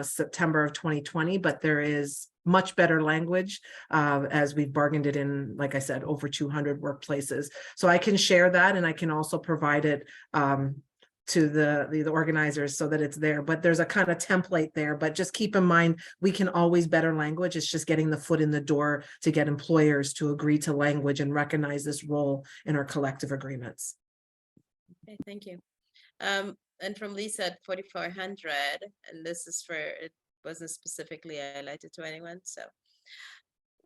G: September of 2020, but there is much better language as we've bargained it in, like I said, over 200 workplaces. So I can share that, and I can also provide it to the organizers so that it's there, but there's a kind of template there. But just keep in mind, we can always better language. It's just getting the foot in the door to get employers to agree to language and recognize this role in our collective agreements.
J: Okay, thank you. And from Lisa at 4400, and this is for, it wasn't specifically highlighted to anyone. So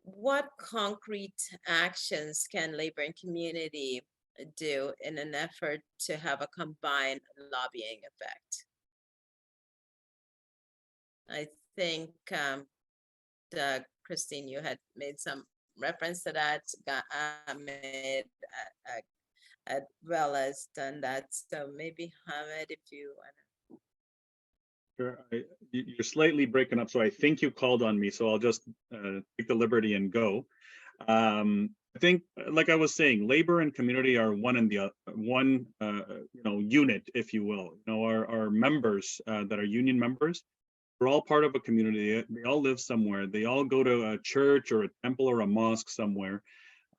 J: what concrete actions can labor and community do in an effort to have a combined lobbying effect? I think, Christine, you had made some reference to that, Mohamed, as well as done that. So maybe Mohamed, if you want to.
H: Sure. You're slightly breaking up, so I think you called on me, so I'll just take the liberty and go. I think, like I was saying, labor and community are one and the one, unit, if you will. Our members that are union members, we're all part of a community. They all live somewhere. They all go to a church or a temple or a mosque somewhere.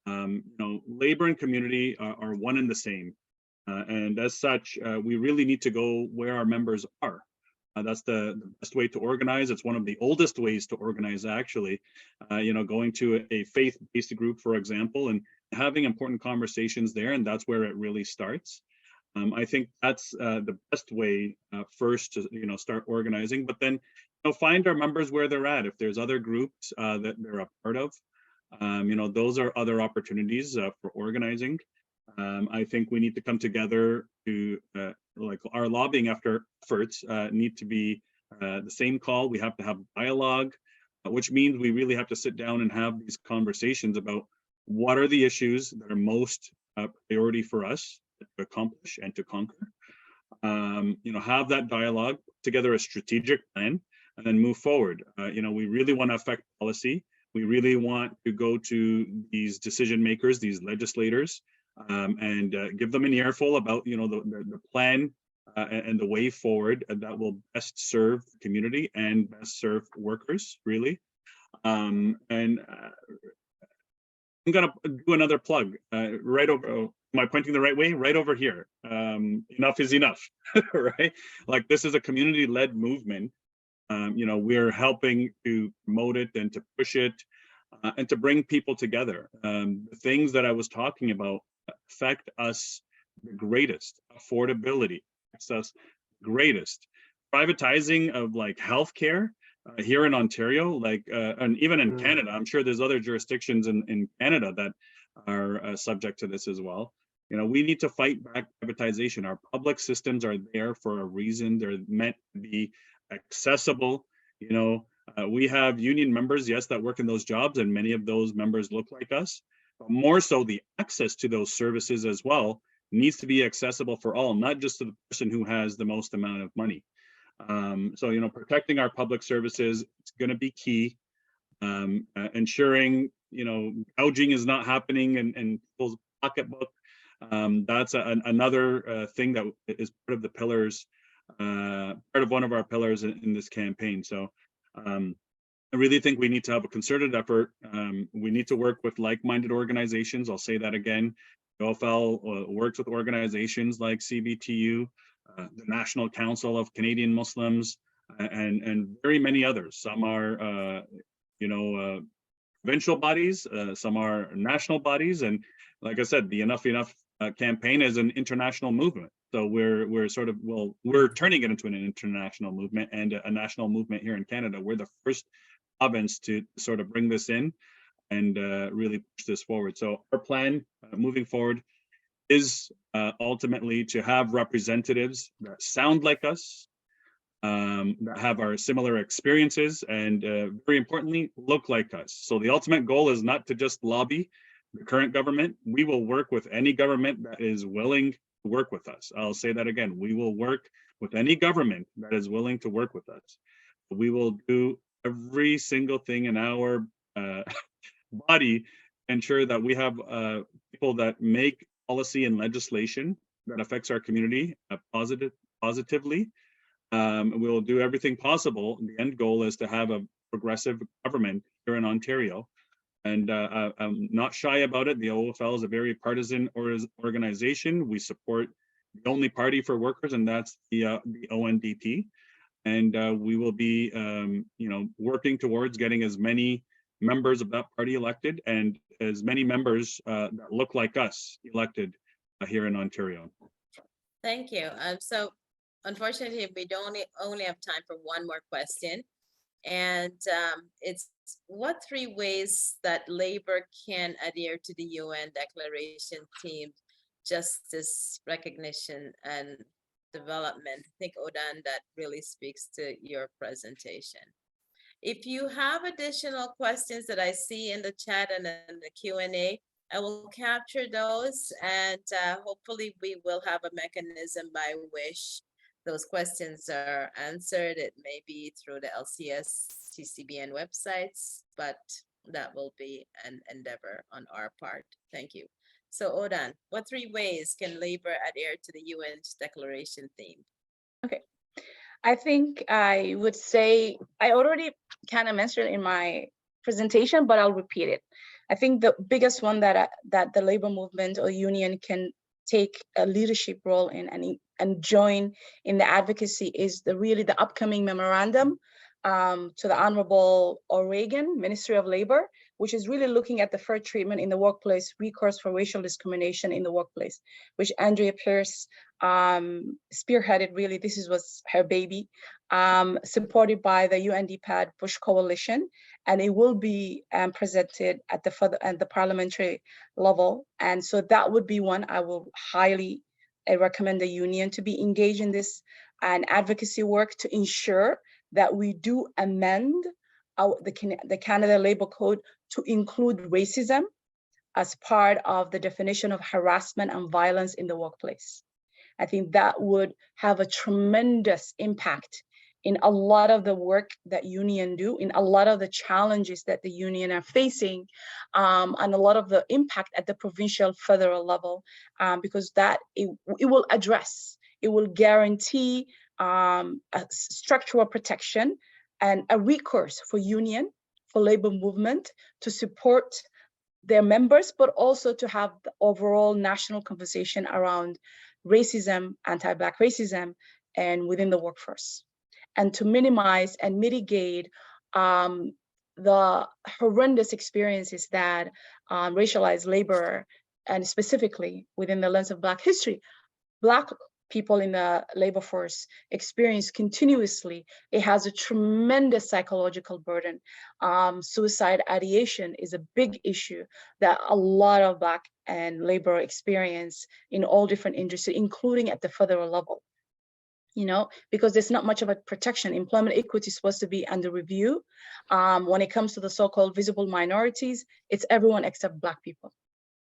H: Labor and community are one and the same, and as such, we really need to go where our members are. That's the best way to organize. It's one of the oldest ways to organize, actually. Going to a faith-based group, for example, and having important conversations there, and that's where it really starts. I think that's the best way first to start organizing, but then find our members where they're at. If there's other groups that they're a part of, those are other opportunities for organizing. I think we need to come together to like our lobbying efforts need to be the same call. We have to have dialogue, which means we really have to sit down and have these conversations about what are the issues that are most priority for us to accomplish and to conquer. Have that dialogue, together a strategic plan, and then move forward. We really want to affect policy. We really want to go to these decision makers, these legislators, and give them an earful about the plan and the way forward that will best serve the community and best serve workers, really. And I'm gonna do another plug right over. Am I pointing the right way? Right over here. Enough is enough, right? Like, this is a community-led movement. We're helping to promote it and to push it and to bring people together. The things that I was talking about affect us the greatest. Affordability affects us greatest. Privatizing of like healthcare here in Ontario, and even in Canada, I'm sure there's other jurisdictions in Canada that are subject to this as well. We need to fight back privatization. Our public systems are there for a reason. They're meant to be accessible. We have union members, yes, that work in those jobs, and many of those members look like us. But more so, the access to those services as well needs to be accessible for all, not just to the person who has the most amount of money. So, protecting our public services is going to be key. Ensuring, gouging is not happening in people's pocketbook. That's another thing that is part of the pillars, part of one of our pillars in this campaign. So I really think we need to have a concerted effort. We need to work with like-minded organizations. I'll say that again. OFL works with organizations like CBTU, the National Council of Canadian Muslims, and very many others. Some are, provincial bodies, some are national bodies, and like I said, the Enough campaign is an international movement. So we're turning it into an international movement and a national movement here in Canada. We're the first province to sort of bring this in and really push this forward. So our plan moving forward is ultimately to have representatives that sound like us, that have our similar experiences, and very importantly, look like us. So the ultimate goal is not to just lobby the current government. We will work with any government that is willing to work with us. I'll say that again. We will work with any government that is willing to work with us. We will do every single thing in our body to ensure that we have people that make policy and legislation that affects our community positively. We will do everything possible. The end goal is to have a progressive government here in Ontario. And I'm not shy about it. The OFL is a very partisan organization. We support the only party for workers, and that's the ONDP. And we will be, working towards getting as many members of that party elected and as many members that look like us elected here in Ontario.
J: Thank you. So unfortunately, we don't only have time for one more question. And it's what 3 ways that labor can adhere to the UN Declaration theme, justice, recognition, and development. I think, Hodan, that really speaks to your presentation. If you have additional questions that I see in the chat and in the Q&A, I will capture those, and hopefully we will have a mechanism by which those questions are answered. It may be through the LCS TCBN websites, but that will be an endeavor on our part. Thank you. So Hodan, what 3 ways can labor adhere to the UN's declaration theme?
F: Okay, I think I would say, I already kind of mentioned in my presentation, but I'll repeat it. I think the biggest one that the labor movement or union can take a leadership role in and join in the advocacy is the upcoming memorandum to the Honorable O'Regan, Ministry of Labor, which is really looking at the fair treatment in the workplace, recourse for racial discrimination in the workplace, which Andrea Pierce spearheaded. Really, was her baby, supported by the UNDPAD Bush Coalition, and it will be presented at the parliamentary level. And so that would be one I will highly recommend the union to be engaged in this and advocacy work to ensure that we do amend the Canada Labor Code to include racism as part of the definition of harassment and violence in the workplace. I think that would have a tremendous impact in a lot of the work that union do, in a lot of the challenges that the union are facing, and a lot of the impact at the provincial, federal level, because that it will address, it will guarantee a structural protection and a recourse for union, for labor movement to support their members, but also to have the overall national conversation around racism, anti-Black racism, and within the workforce, and to minimize and mitigate the horrendous experiences that racialized labor, and specifically within the lens of Black history, Black people in the labor force experience continuously. It has a tremendous psychological burden. Suicide ideation is a big issue that a lot of Black and labor experience in all different industries, including at the federal level. You know, because there's not much of a protection. Employment equity is supposed to be under review. When it comes to the so-called visible minorities, it's everyone except Black people.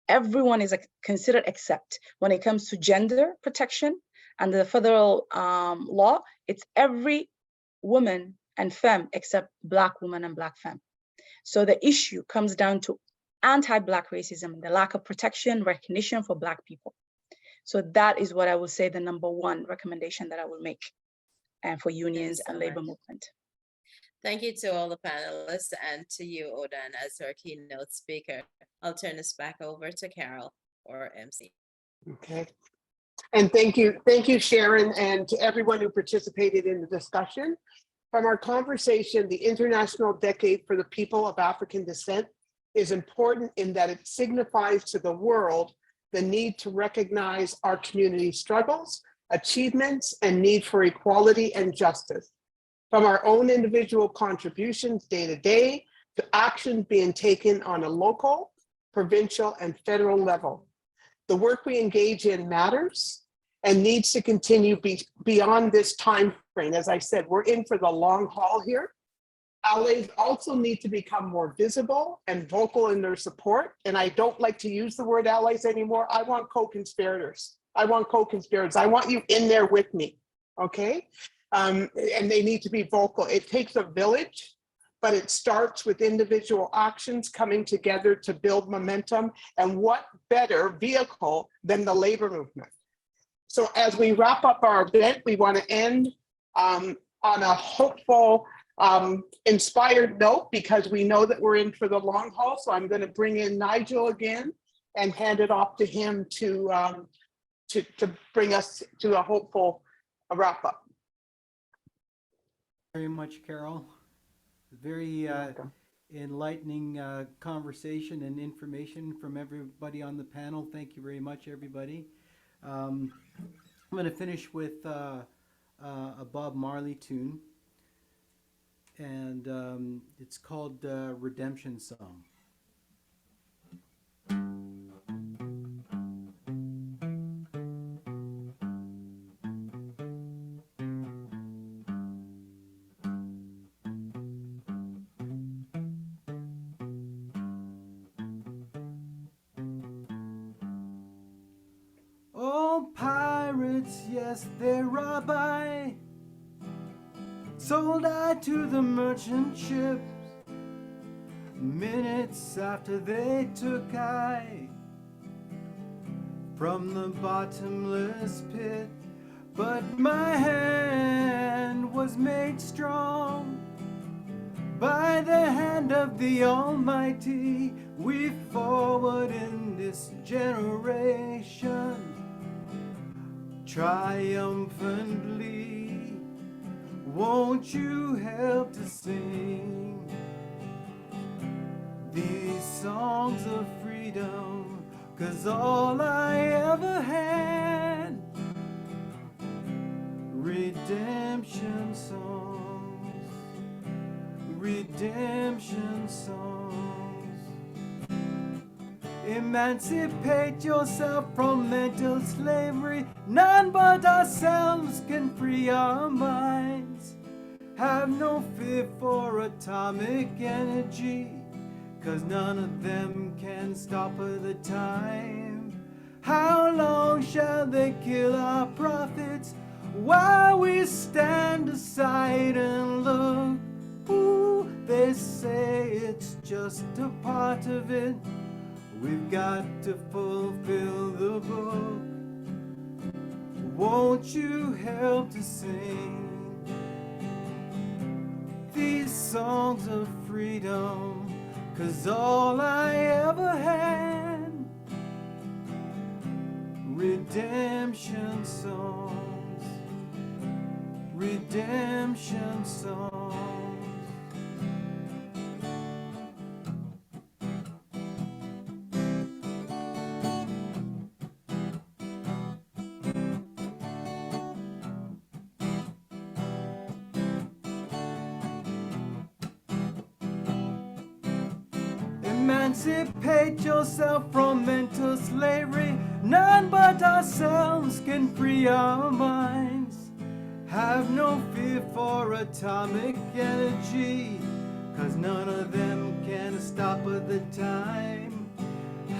F: Everyone is considered except. When it comes to gender protection under the federal law, it's every woman and femme except Black woman and Black femme. So the issue comes down to anti-Black racism, the lack of protection, recognition for Black people. So that is what I would say the number one recommendation that I will make for unions and labor movement.
J: Thank you to all the panelists and to you, Hodan, as our keynote speaker. I'll turn this back over to Carol or MC.
C: Okay. And thank you, Sharon, and to everyone who participated in the discussion. From our conversation, the International Decade for the People of African Descent is important in that it signifies to the world the need to recognize our community struggles, achievements, and need for equality and justice. From our own individual contributions day to day to actions being taken on a local, provincial, and federal level. The work we engage in matters and needs to continue beyond this time frame. As I said, we're in for the long haul here. Allies also need to become more visible and vocal in their support. And I don't like to use the word allies anymore. I want co-conspirators. I want you in there with me, okay? And they need to be vocal. It takes a village, but it starts with individual actions coming together to build momentum. And what better vehicle than the labor movement? So as we wrap up our event, we want to end on a hopeful, inspired note, because we know that we're in for the long haul. So I'm going to bring in Nigel again and hand it off to him to bring us to a hopeful wrap up.
D: Very much, Carol. Very enlightening conversation and information from everybody on the panel. Thank you very much, everybody. I'm going to finish with a Bob Marley tune, and it's called Redemption Song. Oh, pirates, yes, they rob I, sold I to the merchant ships. Minutes after they took I from the bottomless pit, but my hand was made strong by the hand of the Almighty. We forward in this generation triumphantly. Won't you help to sing these songs of freedom? 'Cause all I ever had, redemption songs, redemption songs. Emancipate yourself from mental slavery. None but ourselves can free our minds. Have no fear for atomic energy, 'cause none of them can stop the time. How long shall they kill our prophets while we stand aside and look? Ooh, they say it's just a part of it. We've got to fulfill the book. Won't you help to sing these songs of freedom? 'Cause all I ever had, redemption songs, redemption songs. Emancipate yourself from mental slavery. None but ourselves can free our minds. Have no fear for atomic energy, 'cause none of them can stop at the time.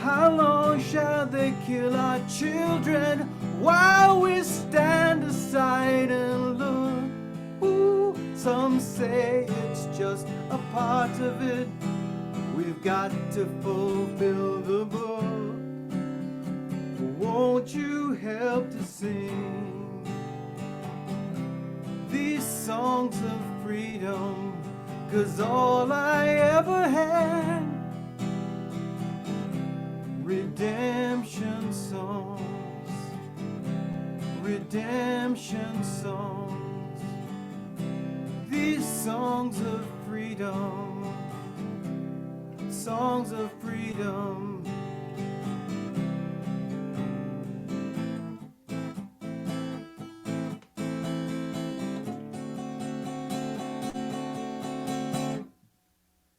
D: How long shall they kill our children while we stand aside and look? Ooh, some say it's just a part of it. We've got to fulfill the book. Won't you help to sing these songs of freedom? 'Cause all I ever had, redemption songs, redemption songs, these songs of freedom, songs of freedom.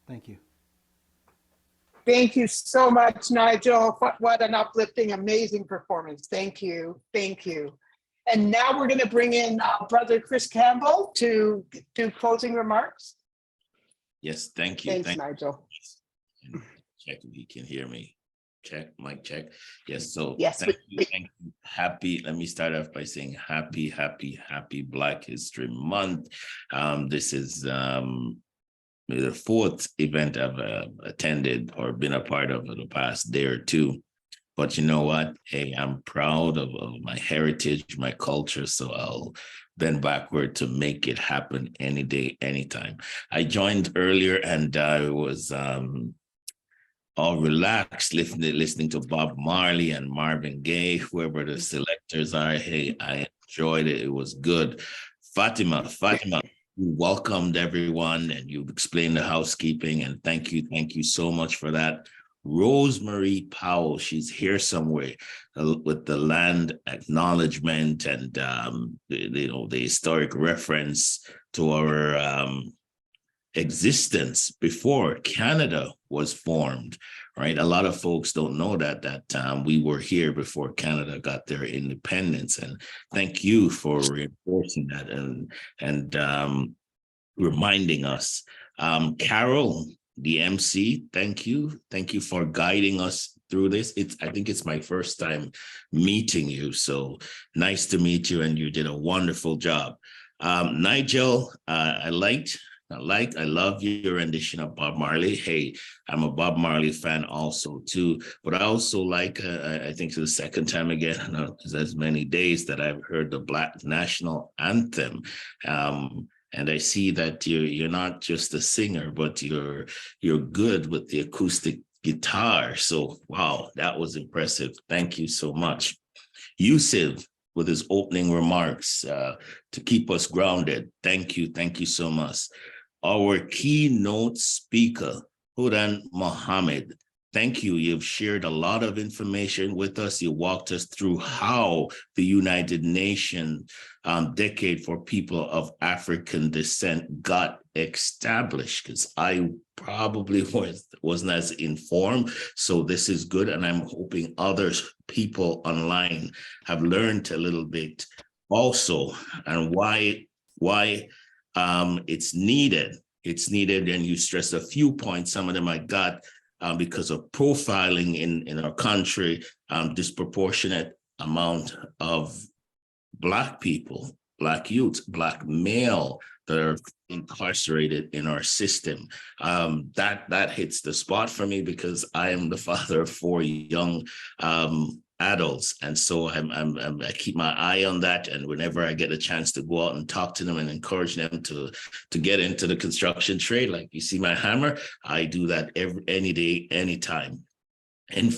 D: Thank you.
C: Thank you so much, Nigel. What an uplifting, amazing performance. Thank you. Thank you. And now we're going to bring in Brother Chris Campbell to do closing remarks.
K: Yes, thank you.
C: Thanks, Nigel.
K: Check if you can hear me. Check, mic check. Yes, so
C: Yes,
K: thank you. Happy, let me start off by saying happy Black History Month. This is the fourth event I've attended or been a part of in the past day or two. But you know what? Hey, I'm proud of my heritage, my culture, so I'll bend backward to make it happen any day, anytime. I joined earlier and I was all relaxed, listening to Bob Marley and Marvin Gaye, whoever the selectors are. Hey, I enjoyed it. It was good. Fatima, you welcomed everyone and you explained the housekeeping, and thank you so much for that. Rosemary Powell, she's here somewhere with the land acknowledgement and the historic reference to our existence before Canada was formed, right? A lot of folks don't know that we were here before Canada got their independence, and thank you for reinforcing that and reminding us. Carol, the MC, thank you for guiding us through this. I think it's my first time meeting you, so nice to meet you, and you did a wonderful job. Nigel, I love your rendition of Bob Marley. Hey, I'm a Bob Marley fan also too, but I also like, I think it's the second time again, I know it's as many days that I've heard the Black National Anthem. And I see that you're not just a singer, but you're good with the acoustic guitar. So, wow, that was impressive. Thank you so much. Yusuf, with his opening remarks to keep us grounded. Thank you so much. Our keynote speaker, Hodan Mohamed, thank you. You've shared a lot of information with us. You walked us through how the United Nations Decade for People of African Descent got established, because I probably wasn't as informed. So this is good. And I'm hoping other people online have learned a little bit also, and why It's needed. It's needed, and you stressed a few points. Some of them I got because of profiling in our country, disproportionate amount of Black people, Black youth, Black male that are incarcerated in our system. That hits the spot for me because I am the father of 4 young adults, and so I keep my eye on that. And whenever I get a chance to go out and talk to them and encourage them to get into the construction trade, like you see my hammer, I do that any day, anytime. And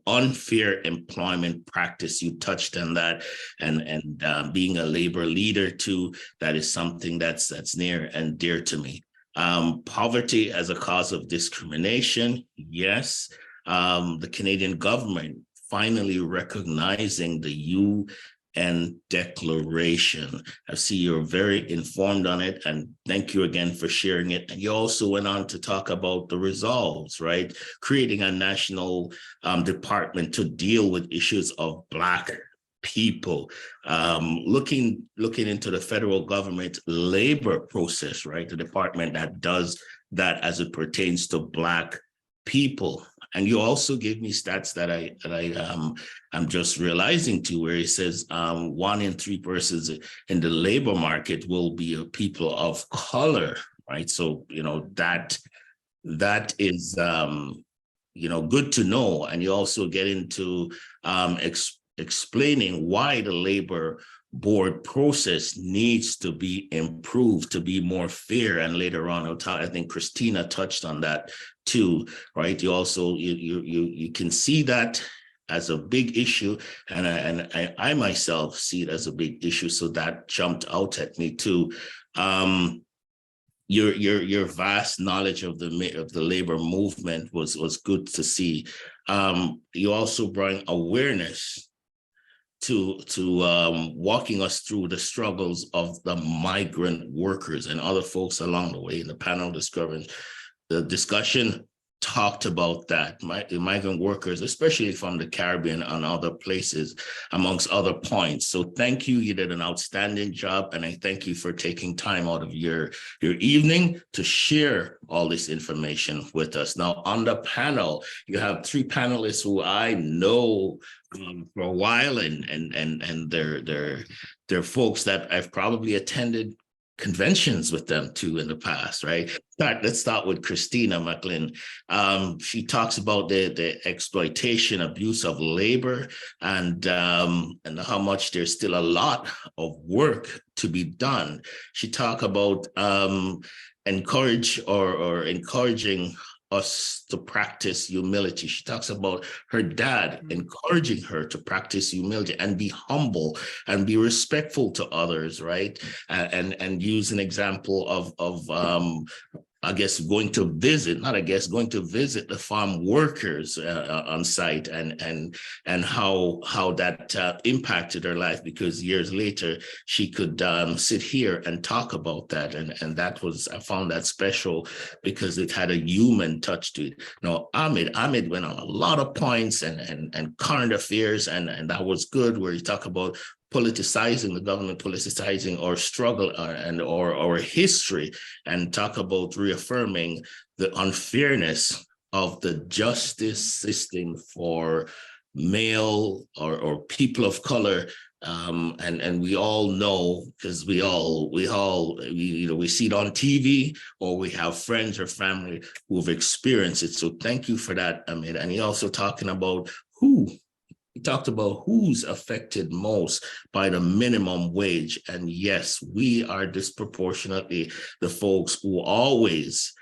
K: unfair employment practice, you touched on that, and being a labor leader too, that is something that's near and dear to me. Poverty as a cause of discrimination, yes. The Canadian government finally recognizing the UN Declaration. I see you're very informed on it, and thank you again for sharing it. And you also went on to talk about the resolves, right? Creating a national department to deal with issues of Black people, looking into the federal government labor process, right? The department that does that as it pertains to Black people. And you also gave me stats that I'm just realizing too, where it says 1 in 3 persons in the labor market will be people of color, right? So that is good to know. And you also get into explaining why the labor board process needs to be improved to be more fair. And later on, I think Christina touched on that too, right? You also you can see that as a big issue, and I myself see it as a big issue. So that jumped out at me too. Your vast knowledge of the labor movement was good to see. You also bring awareness to walking us through the struggles of the migrant workers and other folks along the way. In the panel discussion talked about that, the migrant workers, especially from the Caribbean and other places, amongst other points. So thank you. You did an outstanding job. And I thank you for taking time out of your evening to share all this information with us. Now, on the panel, you have 3 panelists who I know for a while, and they're folks that I've probably attended conventions with them too in the past, right? Let's start with Christina Maclin. She talks about the exploitation, abuse of labor, and how much there's still a lot of work to be done. She talked about encouraging us to practice humility. She talks about her dad encouraging her to practice humility and be humble and be respectful to others, right? And use an example of going to visit the farm workers on site, and how that impacted her life, because years later she could sit here and talk about that, and that was, I found that special because it had a human touch to it. Now, Ahmed went on a lot of points and current affairs, and that was good, where he talked about politicizing, the government politicizing our struggle or history, and talk about reaffirming the unfairness of the justice system for male or people of color. And we all know, because we see it on TV, or we have friends or family who have experienced it. So thank you for that, Ahmed. And he also talking about he talked about who's affected most by the minimum wage. And yes, we are disproportionately the folks who always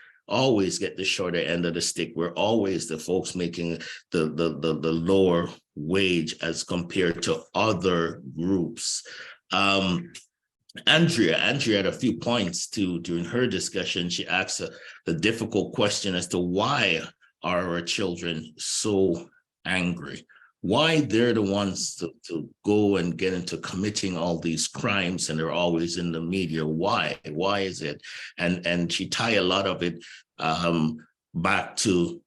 K: get the shorter end of the stick. We're always the folks making the lower wage as compared to other groups. Andrea had a few points too during her discussion. She asked the difficult question as to why are our children so angry? Why they're the ones to go and get into committing all these crimes, and they're always in the media. Why is it? And she tie a lot of it back to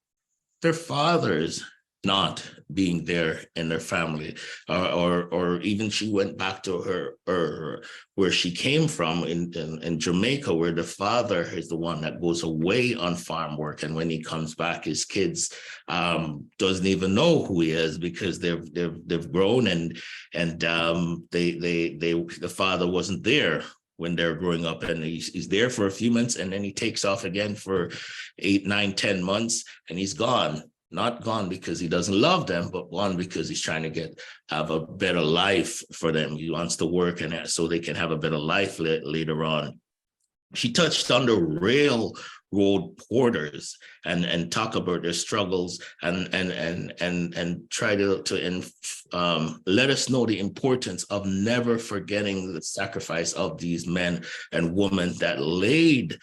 K: their fathers not being there in their family, or even she went back to her where she came from in Jamaica, where the father is the one that goes away on farm work, and when he comes back, his kids doesn't even know who he is because they've grown, and the father wasn't there when they're growing up, and he's there for a few months, and then he takes off again for 8, 9, 10 months, and he's gone. Not gone because he doesn't love them, but gone because he's trying to have a better life for them. He wants to work and so they can have a better life later on. She touched on the railroad porters and talk about their struggles and try to let us know the importance of never forgetting the sacrifice of these men and women that laid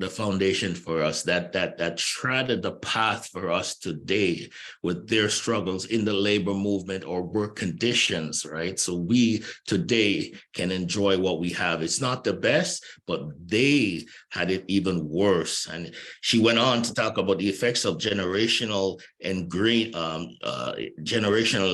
K: the foundation for us, that treaded the path for us today with their struggles in the labor movement or work conditions, right? So we today can enjoy what we have. It's not the best, but they had it even worse. And she went on to talk about the effects of generational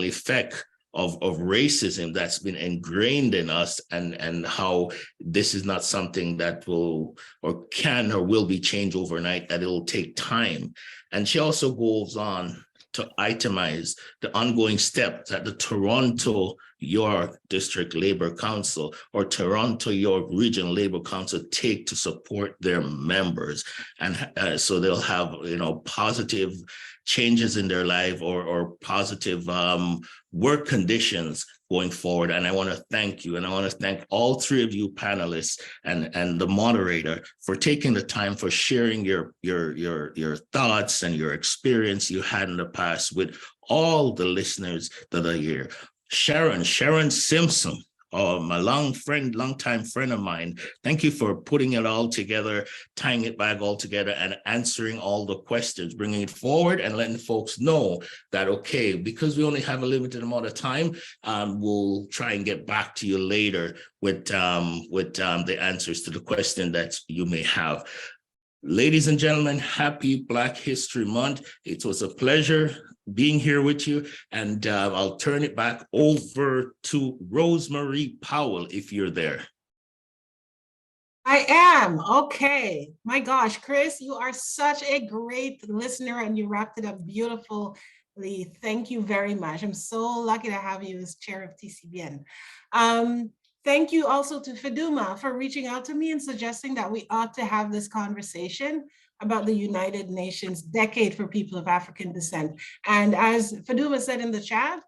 K: effect of racism that's been ingrained in us, and how this is not something that will or can or will be changed overnight, that it'll take time. And she also goes on to itemize the ongoing steps that the Toronto York District Labor Council or Toronto York Regional Labor Council take to support their members. And so they'll have, positive changes in their life or positive work conditions going forward. And I want to thank you. And I want to thank all three of you panelists and the moderator for taking the time for sharing your thoughts and your experience you had in the past with all the listeners that are here. Sharon Simpson, my longtime friend of mine. Thank you for putting it all together, tying it back all together, and answering all the questions, bringing it forward and letting folks know that, okay, because we only have a limited amount of time, we'll try and get back to you later with the answers to the question that you may have. Ladies and gentlemen, happy Black History Month. It was a pleasure being here with you, and I'll turn it back over to Rosemary Powell if you're there.
B: I am. Okay. My gosh, Chris, you are such a great listener and you wrapped it up beautifully. Thank you very much. I'm so lucky to have you as chair of TCBN. Thank you also to Faduma for reaching out to me and suggesting that we ought to have this conversation about the United Nations Decade for People of African Descent. And as Faduma said in the chat,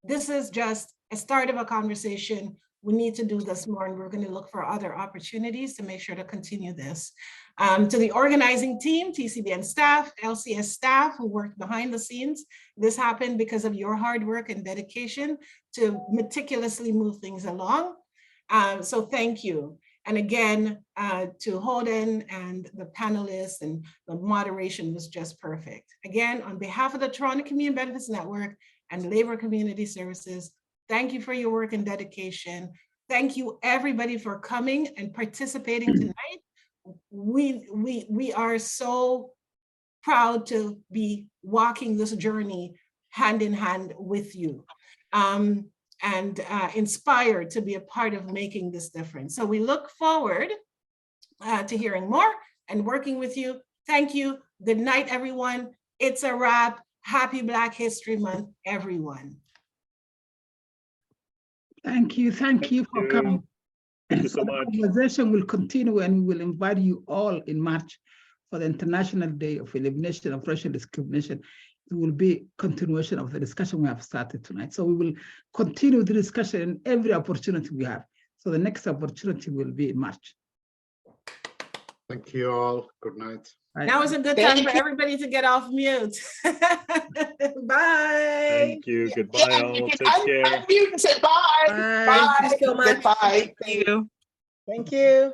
B: this is just a start of a conversation. We need to do this more, and we're going to look for other opportunities to make sure to continue this. To the organizing team, TCBN staff, LCS staff who worked behind the scenes, this happened because of your hard work and dedication to meticulously move things along. So thank you. And again, to Hodan and the panelists, and the moderation was just perfect. Again, on behalf of the Toronto Community Benefits Network and Labor Community Services, thank you for your work and dedication. Thank you everybody for coming and participating tonight. We are so proud to be walking this journey hand in hand with you. And inspired to be a part of making this difference. So we look forward to hearing more and working with you. Thank you. Good night, everyone. It's a wrap. Happy Black History Month, everyone.
A: Thank you for coming.
H: Thank you so much.
A: The conversation will continue, and we will invite you all in March for the International Day of Elimination of Racial Discrimination. It will be continuation of the discussion we have started tonight. So we will continue the discussion in every opportunity we have. So the next opportunity will be in March.
E: Thank you all. Good night.
B: Now is a good time for everybody to get off mute. Bye.
H: Thank you. Goodbye, all. Take care.
C: Unmute and say bye.
G: Bye.
C: Bye.
G: Thank you so much.
C: Goodbye.
F: Thank you.
I: Thank you.